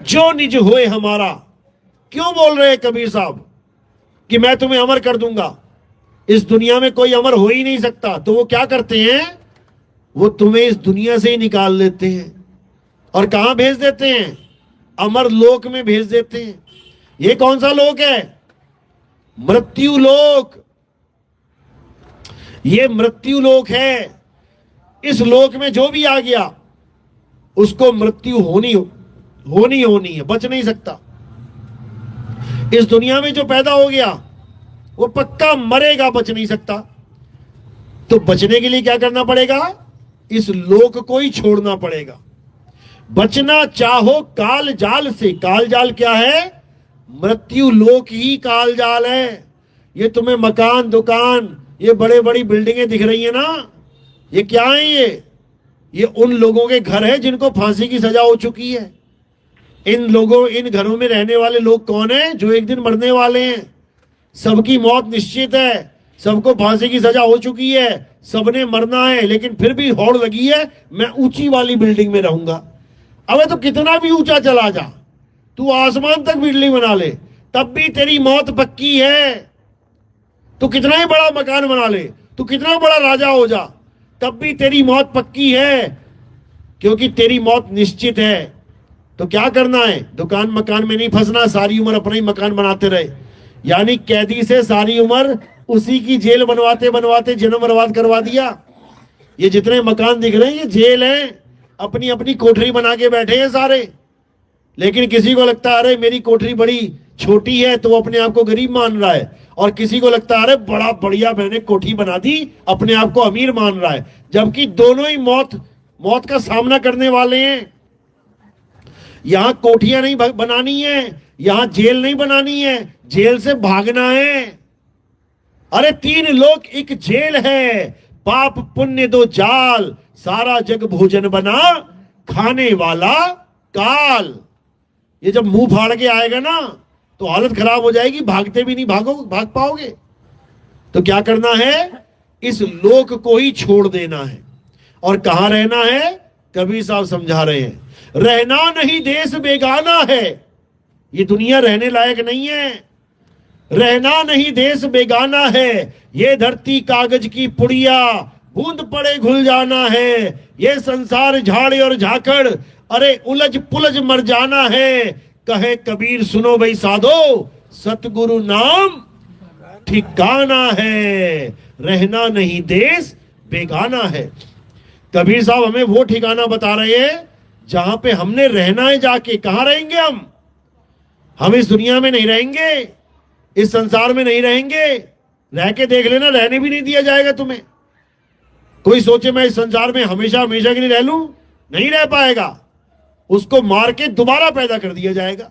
जो निज होए हमारा। क्यों बोल रहे हैं कबीर साहब कि मैं तुम्हें अमर कर दूंगा? इस दुनिया में कोई अमर हो ही नहीं सकता। तो वो क्या करते हैं? वो तुम्हें इस दुनिया से ही निकाल देते हैं और कहां भेज देते हैं? अमर लोक में भेज देते हैं। ये कौन सा लोक है? मृत्यु लोक। ये मृत्यु लोक है। इस लोक में जो भी आ गया उसको मृत्यु होनी है, बच नहीं सकता। इस दुनिया में जो पैदा हो गया वो पक्का मरेगा, बच नहीं सकता। तो बचने के लिए क्या करना पड़ेगा? इस लोक को ही छोड़ना पड़ेगा। बचना चाहो काल जाल से। काल जाल क्या है? मृत्यु लोक ही काल जाल है। ये तुम्हें मकान, दुकान, ये बड़े बड़ी बिल्डिंगें दिख रही है ना, ये क्या है? ये उन लोगों के घर है जिनको फांसी की सजा हो चुकी है। इन घरों में रहने वाले लोग कौन है? जो एक दिन मरने वाले हैं। सबकी मौत निश्चित है, सबको फांसी की सजा हो चुकी है, सबने मरना है, लेकिन फिर भी होड़ लगी है मैं ऊंची वाली बिल्डिंग में रहूंगा। अबे तो कितना भी ऊंचा चला जा, तू आसमान तक बिल्डिंग बना ले, तब भी तेरी मौत पक्की है। तू कितना ही बड़ा मकान बना ले, तू कितना बड़ा राजा हो जा, तब भी तेरी मौत पक्की है, क्योंकि तेरी मौत निश्चित है। तो क्या करना है? दुकान मकान में नहीं फंसना, सारी उम्र अपना ही मकान बनाते रहे। यानी कैदी से सारी उम्र उसी की जेल बनवाते बनवाते जन्म बर्बाद करवा दिया। ये जितने मकान दिख रहे हैं ये जेल हैं, अपनी अपनी कोठरी बना के बैठे हैं सारे। लेकिन किसी को लगता है अरे मेरी कोठरी बड़ी छोटी है तो वो अपने आप को गरीब मान रहा है, और किसी को लगता है अरे बड़ा बढ़िया मैंने कोठी बना दी, अपने आप को अमीर मान रहा है। जबकि दोनों ही मौत का सामना करने वाले हैं। यहां कोठियां नहीं बनानी है, यहां जेल नहीं बनानी है, जेल से भागना है। अरे 3 लोक एक जेल है, पाप पुण्य 2 जाल, सारा जग भोजन बना खाने वाला काल। ये जब मुंह फाड़ के आएगा ना तो हालत खराब हो जाएगी, भागते भी नहीं भाग पाओगे। तो क्या करना है? इस लोक को ही छोड़ देना है। और कहां रहना है? कबीर साहब समझा रहे हैं, रहना नहीं देश बेगाना है। ये दुनिया रहने लायक नहीं है। रहना नहीं देश बेगाना है, ये धरती कागज की पुड़िया, बूंद पड़े घुल जाना है। ये संसार झाड़े और झाकड़, अरे उलझ पुलझ मर जाना है। कहे कबीर सुनो भाई साधो, सतगुरु नाम ठिकाना है, रहना नहीं देश बेगाना है। कबीर साहब हमें वो ठिकाना बता रहे हैं जहां पे हमने रहना है। जाके कहां रहेंगे हम इस दुनिया में नहीं रहेंगे, इस संसार में नहीं रहेंगे। रह के देख लेना, रहने भी नहीं दिया जाएगा तुम्हें। कोई सोचे मैं इस संसार में हमेशा हमेशा के लिए रह लूं, नहीं रह पाएगा। उसको मार के दोबारा पैदा कर दिया जाएगा।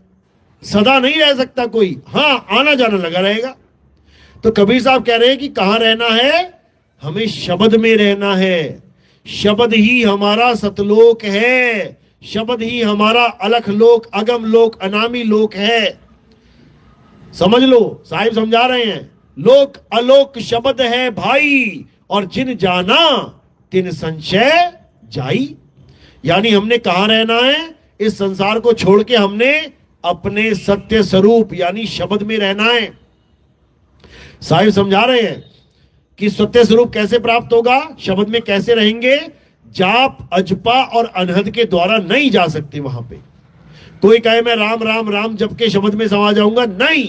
सदा नहीं रह सकता कोई, हां आना जाना लगा रहेगा। तो कबीर साहब कह रहे हैं कि कहां रहना है? हमें शब्द में रहना है। शब्द ही हमारा सतलोक है, शब्द ही हमारा अलख लोक, अगम लोक, अनामी लोक है। समझ लो, साहिब समझा रहे हैं, लोक अलोक शब्द है भाई, और जिन जाना तिन संशय जाई। यानी हमने कहां रहना है? इस संसार को छोड़ के हमने अपने सत्य स्वरूप यानी शब्द में रहना है। साहिब समझा रहे हैं कि सत्य स्वरूप कैसे प्राप्त होगा, शब्द में कैसे रहेंगे। जाप अजपा और अनहद के द्वारा नहीं जा सकते वहां पे। कोई कहे मैं राम राम राम जप के शब्द में समा जाऊंगा, नहीं।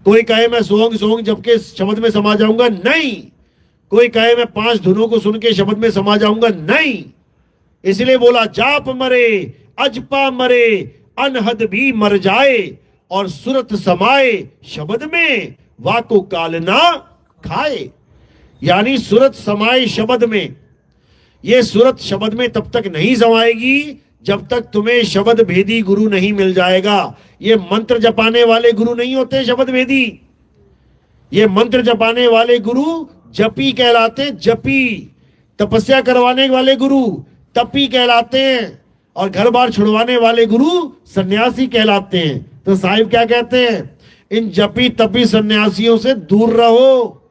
कोई कहे मैं सोहंग सोहंग जप के शब्द में समा जाऊंगा, नहीं। कोई कहे मैं 5 धुनों को सुन के शब्द में समा जाऊंगा, नहीं। इसलिए बोला जाप मरे अजपा मरे अनहद भी मर जाए, और सुरत समाए शब्द में वाको काल ना खाए। यानी सुरत समाए शब्द में। ये सुरत शब्द में तब तक नहीं समाएगी जब तक तुम्हें शब्द भेदी गुरु नहीं मिल जाएगा। ये मंत्र जपाने वाले गुरु नहीं होते शब्द भेदी, ये मंत्र जपाने वाले गुरु जपी कहलाते, जपी। तपस्या करवाने वाले गुरु तपी कहलाते हैं, और घर बार छुड़वाने वाले गुरु सन्यासी कहलाते हैं। तो साहिब क्या कहते हैं? इन जपी तपी सन्यासियों से दूर रहो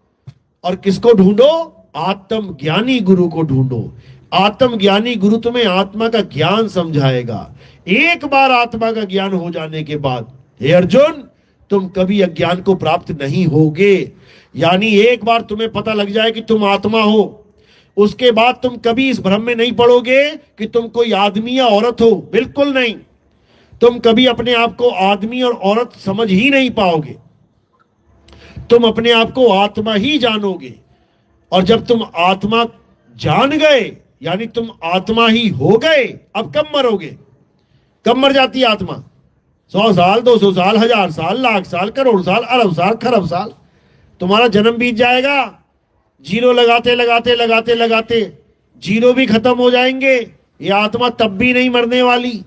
और किसको ढूंढो? आत्मज्ञानी गुरु को ढूंढो। आत्मज्ञानी गुरु तुम्हें आत्मा का ज्ञान समझाएगा। एक बार आत्मा का ज्ञान हो जाने के बाद हे अर्जुन, तुम कभी अज्ञान को प्राप्त नहीं होगे। यानी एक बार तुम्हें पता लग जाए कि तुम आत्मा हो, उसके बाद तुम कभी इस भ्रम में नहीं पड़ोगे कि तुम कोई आदमी या औरत हो। बिल्कुल नहीं। तुम कभी अपने आप को आदमी और औरत समझ ही नहीं पाओगे। तुम अपने आप को आत्मा ही जानोगे। और जब तुम आत्मा जान गए, यानी तुम आत्मा ही हो गए, अब कब मरोगे? कब मर जाती है आत्मा? 100 साल, 200 साल, 1000 साल, लाख साल, करोड़ साल, अरब साल, खरब साल, तुम्हारा जन्म बीत जाएगा। जीरो लगाते लगाते लगाते लगाते जीरो भी खत्म हो जाएंगे। ये आत्मा तब भी नहीं मरने वाली।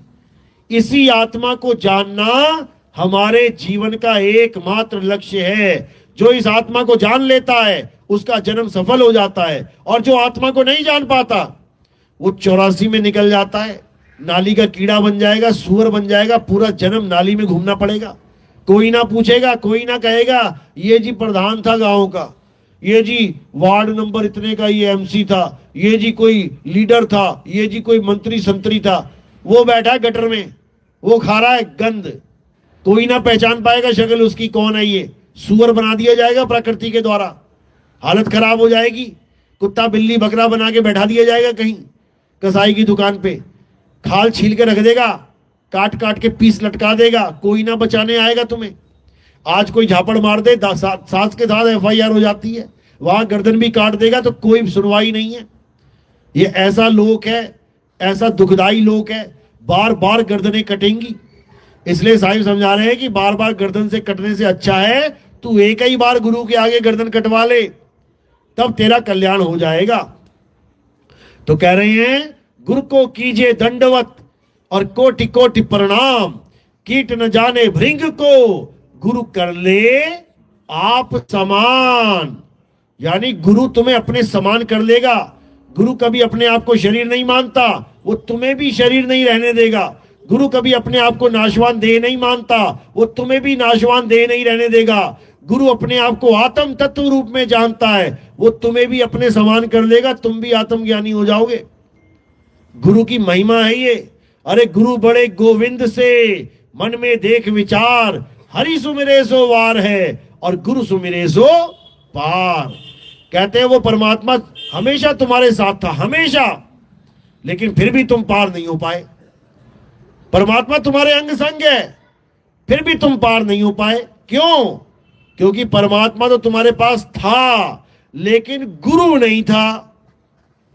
इसी आत्मा को जानना हमारे जीवन का एकमात्र लक्ष्य है। जो इस आत्मा को जान लेता है उसका जन्म सफल हो जाता है, और जो आत्मा को नहीं जान पाता वो 84 में निकल जाता है, नाली का कीड़ा बन जाएगा, सुअर बन जाएगा, पूरा जन्म नाली में घूमना पड़ेगा। कोई ना पूछेगा, कोई ना कहेगा ये जी प्रधान था गांव का, ये जी वार्ड नंबर इतने का ये एमसी था, ये जी कोई लीडर था, ये जी कोई मंत्री संतरी था। वो बैठा है गटर में, वो खा रहा है गंद। कोई ना पहचान पाएगा शक्ल उसकी, कौन है ये। सुअर बना दिया जाएगा प्रकृति के द्वारा, हालत खराब हो जाएगी। कुत्ता बिल्ली बकरा बना के बैठा दिया जाएगा कहीं कसाई की दुकान पे, खाल छील के रख देगा, काट काट के पीस लटका देगा, कोई ना बचाने आएगा तुम्हें। आज कोई झापड़ मार दे, साथ के साथ FIR हो जाती है, वहां गर्दन भी काट देगा तो कोई सुनवाई नहीं है। ये ऐसा लोक है, ऐसा दुखदाई लोक है, बार बार गर्दनें कटेंगी। इसलिए साहिब समझा रहे हैं कि बार बार गर्दन से कटने से अच्छा है तू एक ही बार गुरु के आगे गर्दन कटवा ले, तब तेरा कल्याण हो जाएगा। तो कह रहे हैं गुरु को कीजिए दंडवत और कोटि कोटि प्रणाम, कीट न जाने भृंग को गुरु कर ले आप समान। यानी गुरु तुम्हें अपने समान कर लेगा। गुरु कभी अपने आप को शरीर नहीं मानता, वो तुम्हें भी शरीर नहीं रहने देगा। गुरु कभी अपने आप को नाशवान देह नहीं मानता, वो तुम्हें भी नाशवान देह नहीं रहने देगा। गुरु अपने आप को आत्म तत्व रूप में जानता है, वो तुम्हें भी अपने समान कर लेगा, तुम भी आत्मज्ञानी हो जाओगे। गुरु की महिमा है ये। अरे गुरु बड़े गोविंद से मन में देख विचार, हरि सुमिरे सो वार है और गुरु सुमिरे सो पार। कहते हैं वो परमात्मा हमेशा तुम्हारे साथ था, हमेशा, लेकिन फिर भी तुम पार नहीं हो पाए। परमात्मा तुम्हारे अंग संग है, फिर भी तुम पार नहीं हो पाए। क्यों? क्योंकि परमात्मा तो तुम्हारे पास था लेकिन गुरु नहीं था,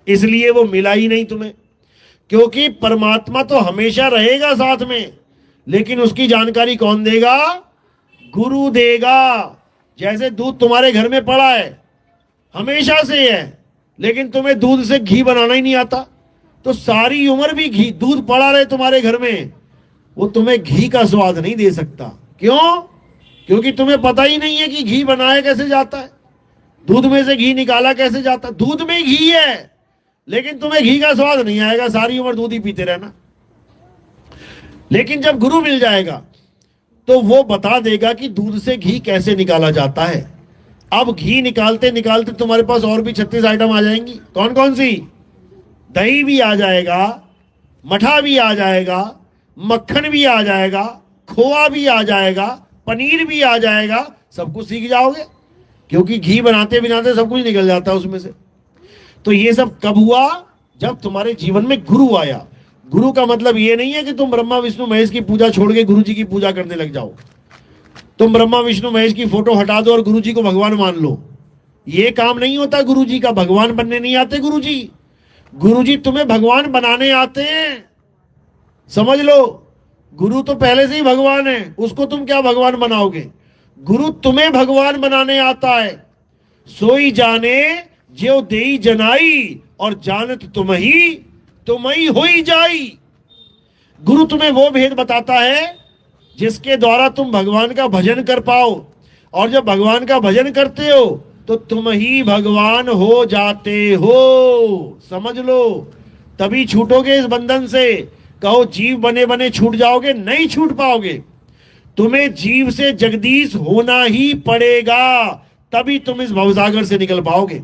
इसलिए वो मिला ही नहीं तुम्हें। क्योंकि परमात्मा तो हमेशा रहेगा साथ में, लेकिन उसकी जानकारी कौन देगा? गुरु देगा। जैसे दूध तुम्हारे घर में पड़ा है, हमेशा से है, लेकिन तुम्हें दूध से घी बनाना ही नहीं आता, तो सारी उम्र भी घी दूध पड़ा रहे तुम्हारे घर में, वो तुम्हें घी का स्वाद नहीं दे सकता। क्यों? क्योंकि तुम्हें पता ही नहीं है कि घी बनाया कैसे जाता है, दूध में से घी निकाला कैसे जाता है। दूध में घी है लेकिन तुम्हें घी का स्वाद नहीं आएगा, सारी उम्र दूध ही पीते रहना। लेकिन जब गुरु मिल जाएगा तो वो बता देगा कि दूध से घी कैसे निकाला जाता है। अब घी निकालते निकालते तुम्हारे पास और भी 36 आइटम आ जाएंगी। कौन कौन सी? दही भी आ जाएगा, मठा भी आ जाएगा, मक्खन भी आ जाएगा, खोआ भी आ जाएगा, पनीर भी आ जाएगा। सब कुछ सीख जाओगे, क्योंकि घी बनाते बनाते सब कुछ निकल जाता है उसमें से। तो ये सब कब हुआ? जब तुम्हारे जीवन में गुरु आया। गुरु का मतलब ये नहीं है कि तुम ब्रह्मा विष्णु महेश की पूजा छोड़ के गुरु जी की पूजा करने लग जाओ। तुम ब्रह्मा विष्णु महेश की फोटो हटा दो और गुरु जी को भगवान मान लो। ये काम नहीं होता गुरु जी का। भगवान बनने नहीं आते गुरु जी। गुरु जी तुम्हें भगवान बनाने आते हैं, समझ लो। गुरु तो पहले से ही भगवान है, उसको तुम क्या भगवान बनाओगे? गुरु तुम्हें भगवान बनाने आता है। सोई जाने ज्यो देई जनाई और जानत तुम ही होई जाई। गुरु तुम्हें वो भेद बताता है जिसके द्वारा तुम भगवान का भजन कर पाओ, और जब भगवान का भजन करते हो तो तुम ही भगवान हो जाते हो। समझ लो, तभी छूटोगे इस बंधन से। कहो जीव बने बने छूट जाओगे, नहीं छूट पाओगे। तुम्हें जीव से जगदीश होना ही पड़ेगा, तभी तुम इस भवसागर से निकल पाओगे।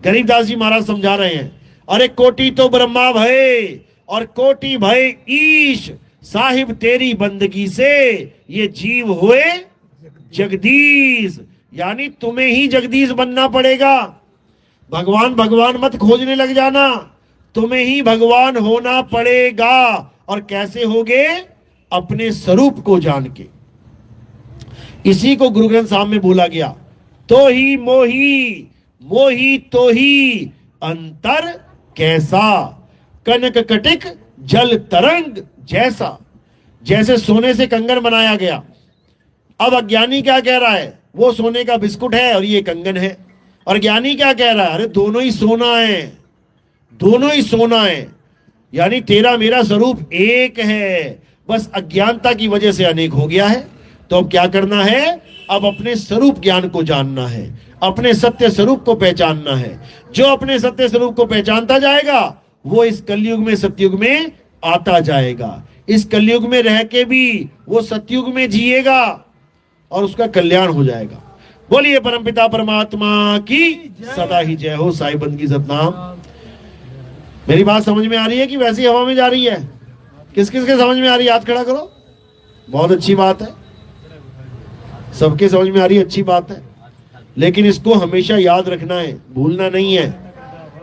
गरीबदास जी महाराज समझा रहे हैं, अरे कोटि तो ब्रह्मा भय और कोटि भय ईश, साहिब तेरी बंदगी से ये जीव हुए जगदीश। यानी तुम्हें ही जगदीश बनना पड़ेगा। भगवान भगवान मत खोजने लग जाना, तुम्हें ही भगवान होना पड़ेगा। और कैसे होगे? अपने स्वरूप को जान के। इसी को गुरु ग्रंथ साहब में बोला गया, तो ही मोही मोही तो ही अंतर कैसा, कनक कटिक जल तरंग जैसा। जैसे सोने से कंगन बनाया गया, अब अज्ञानी क्या कह रहा है? वो सोने का बिस्कुट है और ये कंगन है। और ज्ञानी क्या कह रहा है? अरे दोनों ही सोना है, दोनों ही सोना है। यानी तेरा मेरा स्वरूप एक है, बस अज्ञानता की वजह से अनेक हो गया है। तो अब क्या करना है? अब अपने स्वरूप ज्ञान को जानना है, अपने सत्य स्वरूप को पहचानना है। जो अपने सत्य स्वरूप को पहचानता जाएगा वो इस कलयुग में सतयुग में आता जाएगा। इस कलयुग में रह के भी वो सतयुग में जिएगा और उसका कल्याण हो जाएगा। बोलिए परमपिता परमात्मा की सदा ही जय हो। साईं बंद की सतनाम। मेरी बात समझ में आ रही है कि वैसी हवा में जा रही है? किस किस के समझ में आ रही है? हाथ खड़ा करो। बहुत अच्छी बात है, सबके समझ में आ रही है, अच्छी बात है। लेकिन इसको हमेशा याद रखना है, भूलना नहीं है।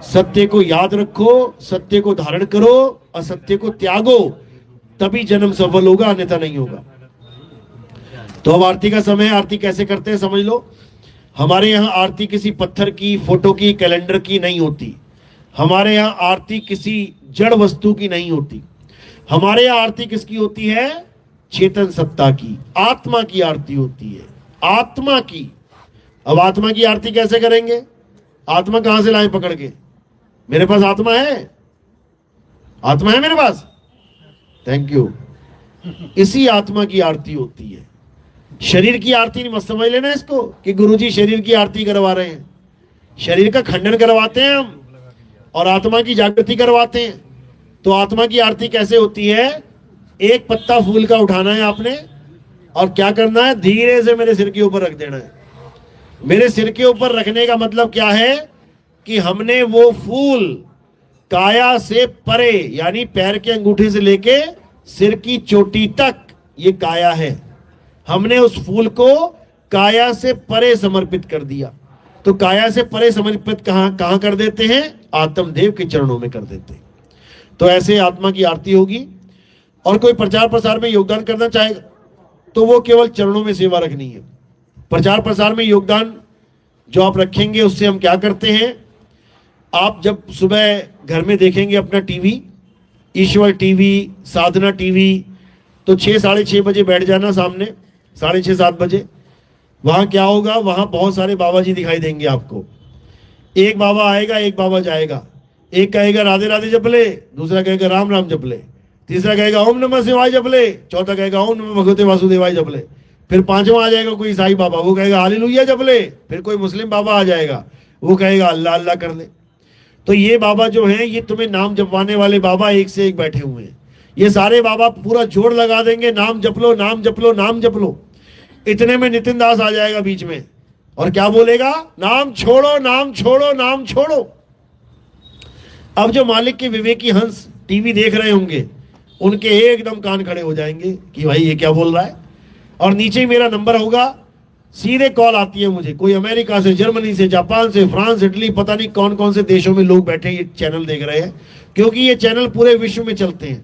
सत्य को याद रखो, सत्य को धारण करो, असत्य को त्यागो, तभी जन्म सफल होगा, अन्यथा नहीं होगा। तो अब आरती का समय। आरती कैसे करते हैं समझ लो। हमारे यहाँ आरती किसी पत्थर की, फोटो की, कैलेंडर की नहीं होती। हमारे यहाँ आरती किसी जड़ वस्तु की नहीं होती। हमारे यहाँ आरती किसकी होती है? चेतन सत्ता की, आत्मा की आरती होती है, आत्मा की। अब आत्मा की आरती कैसे करेंगे? आत्मा कहां से लाए पकड़ के? मेरे पास आत्मा है, आत्मा है मेरे पास। Thank you. इसी आत्मा की आरती होती है। शरीर की आरती नहीं, मत समझ लेना इसको कि गुरुजी शरीर की आरती करवा रहे हैं। शरीर का खंडन करवाते हैं हम और आत्मा की जागृति करवाते हैं। तो आत्मा की आरती कैसे होती है? एक पत्ता फूल का उठाना है आपने और क्या करना है? धीरे से मेरे सिर के ऊपर रख देना है। मेरे सिर के ऊपर रखने का मतलब क्या है? कि हमने वो फूल काया से परे, यानी पैर के अंगूठे से लेके सिर की चोटी तक, ये काया है। हमने उस फूल को काया से परे समर्पित कर दिया। तो काया से परे समर्पित कहां कर देते हैं? आत्मदेव के चरणों में कर देते हैं। तो ऐसे आत्मा की आरती होगी। और कोई प्रचार प्रसार में योगदान करना चाहेगा तो वो केवल चरणों में सेवा रखनी है। प्रचार प्रसार में योगदान जो आप रखेंगे उससे हम क्या करते हैं? आप जब सुबह घर में देखेंगे अपना टीवी, ईश्वर टीवी, साधना टीवी, तो 6 साढ़े 6 बजे बैठ जाना सामने, 6:30 7 बजे। वहां क्या होगा? वहां बहुत सारे बाबा जी दिखाई देंगे आपको। एक बाबा आएगा, एक बाबा जाएगा। एक कहेगा राधे राधे जप ले, दूसरा कहेगा राम राम जप ले, तीसरा कहेगा ओम नमः शिवाय जप ले, चौथा कहेगा ओम नमः भगवते वासुदेवाय जप ले। फिर पांचवा आ जाएगा कोई ईसाई बाबा, वो कहेगा हालेलुया जप ले। फिर कोई मुस्लिम बाबा आ जाएगा, वो कहेगा अल्लाह अल्लाह कर ले। तो ये बाबा जो हैं, ये तुम्हें नाम जपवाने वाले बाबा एक से एक बैठे हुए हैं। ये सारे बाबा पूरा जोर लगा देंगे, नाम जप लो, नाम जप लो, नाम जप लो। इतने में नितिन दास आ जाएगा बीच में और क्या बोलेगा? नाम छोड़ो, नाम छोड़ो, नाम छोड़ो। अब जो मालिक के विवेकी हंस टीवी देख रहे होंगे, उनके एकदम कान खड़े हो जाएंगे कि भाई ये क्या बोल रहा है। और नीचे ही मेरा नंबर होगा, सीधे कॉल आती है मुझे, कोई अमेरिका से, जर्मनी से, जापान से, फ्रांस, इटली, पता नहीं कौन कौन से देशों में लोग बैठे ये चैनल देख रहे हैं। क्योंकि ये चैनल पूरे विश्व में चलते हैं।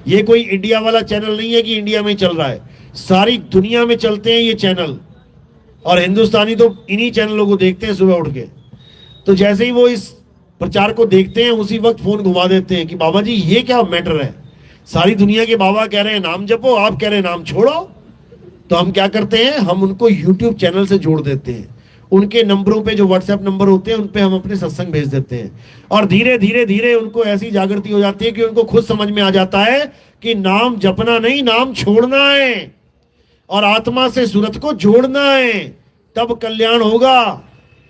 ये कोई इंडिया वाला चैनल नहीं है कि इंडिया में चल रहा है, सारी दुनिया में चलते हैं ये चैनल। और हिंदुस्तानी तो इन्हीं चैनलों को देखते हैं सुबह उठ के। तो जैसे ही वो इस प्रचार को देखते हैं, उसी वक्त फोन घुमा देते हैं कि बाबा जी ये क्या मैटर है? सारी दुनिया के बाबा कह रहे हैं नाम जपो, आप कह रहे हैं नाम छोड़ो। तो हम क्या करते हैं? हम उनको यूट्यूब चैनल से जोड़ देते हैं। उनके नंबरों पे जो व्हाट्सएप नंबर होते हैं, उन पे हम अपने सत्संग भेज देते हैं। और धीरे धीरे धीरे उनको ऐसी जागृति हो जाती है कि उनको खुद समझ में आ जाता है कि नाम जपना नहीं, नाम छोड़ना है और आत्मा से सूरत को जोड़ना है, तब कल्याण होगा,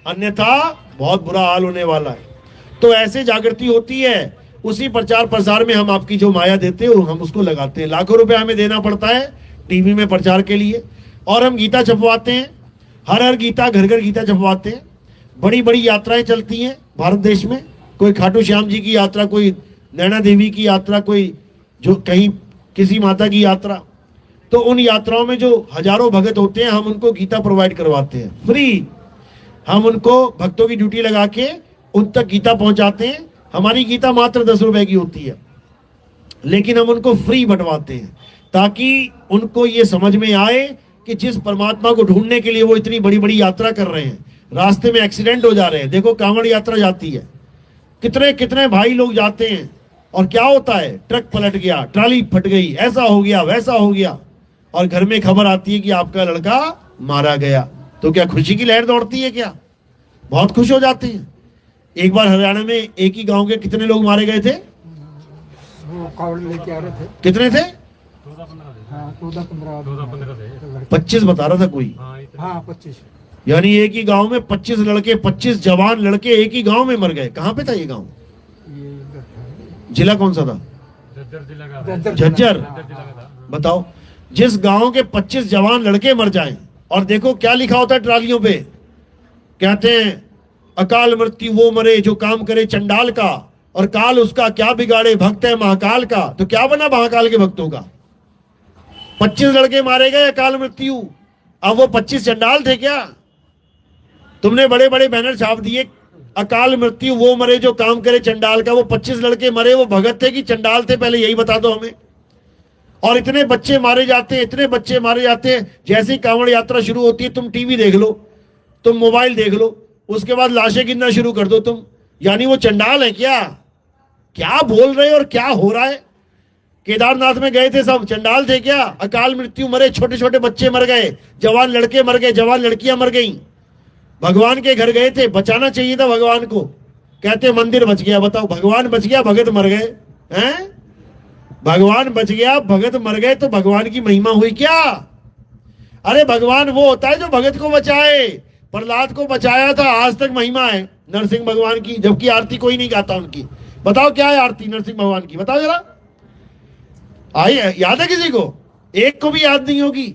अन्यथा बहुत बुरा हाल होने वाला है। तो ऐसे जागृति होती है। उसी प्रचार प्रसार में हम आपकी जो माया देते हैं हम उसको लगाते हैं। लाखों रुपए हमें देना पड़ता है, टीवी में प्रचार के लिए, और हम गीता छपवाते हैं, हर हर गीता, घर घर गीता छपवाते हैं। बड़ी बड़ी यात्राएं चलती हैं भारत देश में, कोई खाटू श्याम जी की यात्रा, कोई नैना देवी की यात्रा, कोई जो कहीं किसी माता की यात्रा। तो उन यात्राओं में जो हजारों भगत होते हैं, हम उनको गीता प्रोवाइड करवाते हैं फ्री। हम उनको भक्तों की ड्यूटी लगा के उन तक गीता पहुंचाते हैं। हमारी गीता मात्र 10 रुपए की होती है, लेकिन हम उनको फ्री बंटवाते हैं ताकि उनको ये समझ में आए कि जिस परमात्मा को ढूंढने के लिए वो इतनी बड़ी बड़ी यात्रा कर रहे हैं, रास्ते में एक्सीडेंट हो जा रहे हैं। देखो कांवड़ यात्रा जाती है, कितने कितने भाई लोग जाते हैं, और क्या होता है, ट्रक पलट गया, ट्राली फट गई, ऐसा हो गया, वैसा हो गया, और घर में खबर आती है कि आपका लड़का मारा गया। तो क्या खुशी की लहर दौड़ती है क्या? बहुत खुश हो जाते हैं। एक बार हरियाणा में एक ही गांव के कितने लोग मारे गए थे? वो कावड़ लेके आ रहे थे। कितने थे? 14-15 25 बता रहा था कोई। हाँ 25। यानी एक ही गांव में 25 लड़के, 25 जवान लड़के एक ही गांव में मर गए। कहां पे था ये गांव? ये इधर था। जिला कौन सा था? झज्जर। बताओ, जिस गांव के 25 जवान लड़के मर जाएं, और देखो क्या लिखा होता है ट्रालियों पे, कहते हैं अकाल मृत्यु वो मरे जो काम करे चंडाल का, और काल उसका क्या बिगाड़े भक्त है महाकाल का। तो क्या बना महाकाल के भक्तों का? 25 लड़के मारे गए, अकाल मृत्यु। अब वो 25 चंडाल थे क्या? तुमने बड़े बड़े बैनर छाप दिए, अकाल मृत्यु वो मरे जो काम करे चंडाल का। वो 25 लड़के मरे, वो भगत थे कि चंडाल थे? पहले यही बता दो हमें। और इतने बच्चे मारे जाते हैं, इतने बच्चे मारे जाते हैं। जैसे ही कांवड़ यात्रा शुरू होती है, तुम टीवी देख लो, तुम मोबाइल देख लो, उसके बाद लाशें गिनना शुरू कर दो तुम। यानी वो चंडाल है क्या? क्या बोल रहे हो और क्या हो रहा है? केदारनाथ में गए थे सब, चंडाल थे क्या? अकाल मृत्यु मरे, छोटे छोटे बच्चे मर गए, जवान लड़के मर गए, जवान लड़कियां मर गई। भगवान के घर गए थे, बचाना चाहिए था भगवान को, कहते मंदिर बच गया। बताओ, भगवान बच गया, भगत मर गए हैं? भगवान बच गया, भगत मर गए, तो भगवान की महिमा हुई क्या? अरे भगवान वो होता है जो भगत को बचाए। प्रहलाद को बचाया था, आज तक महिमा है नरसिंह भगवान की, जबकि आरती कोई नहीं गाता उनकी। बताओ क्या है आरती नरसिंह भगवान की? बताओ जरा, आई याद है किसी को? एक को भी याद नहीं होगी,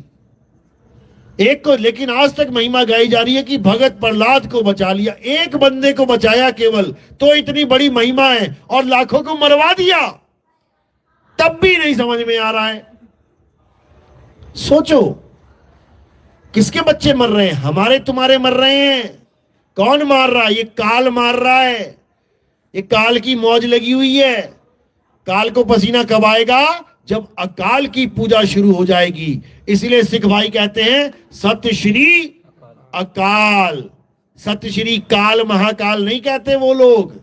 एक को। लेकिन आज तक महिमा गाई जा रही है कि भगत प्रहलाद को बचा लिया, एक बंदे को बचाया केवल, तो इतनी बड़ी महिमा है। और लाखों को मरवा दिया, तब भी नहीं समझ में आ रहा है। सोचो, किसके बच्चे मर रहे हैं? हमारे तुम्हारे मर रहे हैं। कौन मार रहा है? ये काल मार रहा है। ये काल की मौज लगी हुई है। काल को पसीना कब आएगा? जब अकाल की पूजा शुरू हो जाएगी। इसलिए सिख भाई कहते हैं सत श्री अकाल। सत श्री काल महाकाल नहीं कहते वो लोग,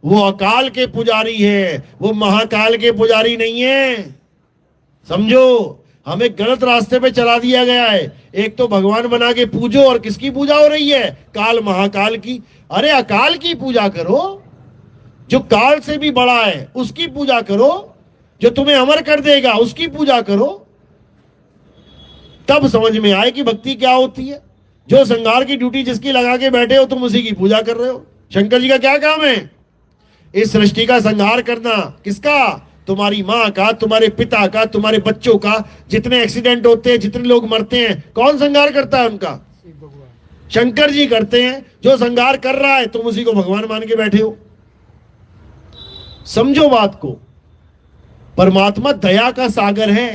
वो अकाल के पुजारी है, वो महाकाल के पुजारी नहीं है। समझो, हमें गलत रास्ते पे चला दिया गया है। एक तो भगवान बना के पूजो, और किसकी पूजा हो रही है? काल महाकाल की। अरे अकाल की पूजा करो, जो काल से भी बड़ा है उसकी पूजा करो, जो तुम्हें अमर कर देगा उसकी पूजा करो। तब समझ में आए कि भक्ति क्या होती है। जो संहार की ड्यूटी जिसकी लगा के बैठे हो, तुम उसी की पूजा कर रहे हो। शंकर जी का क्या काम है? इस सृष्टि का संहार करना। किसका? तुम्हारी माँ का, तुम्हारे पिता का, तुम्हारे बच्चों का। जितने एक्सीडेंट होते हैं, जितने लोग मरते हैं, कौन संहार करता है उनका? शंकर जी करते हैं। जो संहार कर रहा है, तुम उसी को भगवान मान के बैठे हो। समझो बात को। परमात्मा दया का सागर है।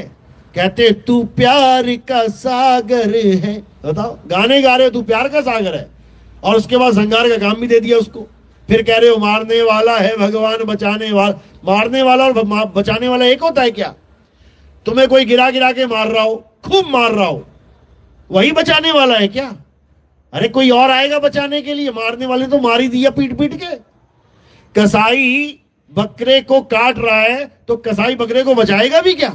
कहते तू प्यार का सागर है। बताओ, गाने गा रहे हो, तू प्यार का सागर है, और उसके बाद संहार का काम भी दे दिया उसको। फिर कह रहे हो मारने वाला है भगवान, बचाने वाला। मारने वाला और बचाने वाला एक होता है क्या? तुम्हें कोई गिरा गिरा के मार रहा हो, खूब मार रहा हो, वही बचाने वाला है क्या? अरे कोई और आएगा बचाने के लिए? मारने वाले तो मार ही दिया पीट पीट के। कसाई बकरे को काट रहा है, तो कसाई बकरे को बचाएगा भी क्या?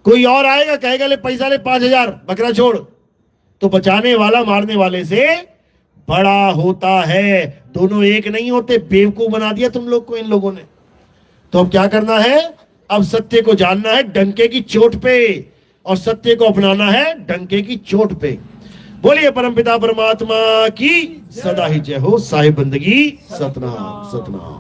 कोई और आएगा, कहेगा ले पैसा ले 5000, बकरा छोड़। तो बचाने वाला मारने वाले से बड़ा होता है। दोनों एक नहीं होते। बेवकूफ बना दिया तुम लोग को इन लोगों ने। तो अब क्या करना है? अब सत्य को जानना है डंके की चोट पे, और सत्य को अपनाना है डंके की चोट पे। बोलिए परमपिता परमात्मा की सदा ही जय हो। साहिब बंदगी सतनाम सतनाम।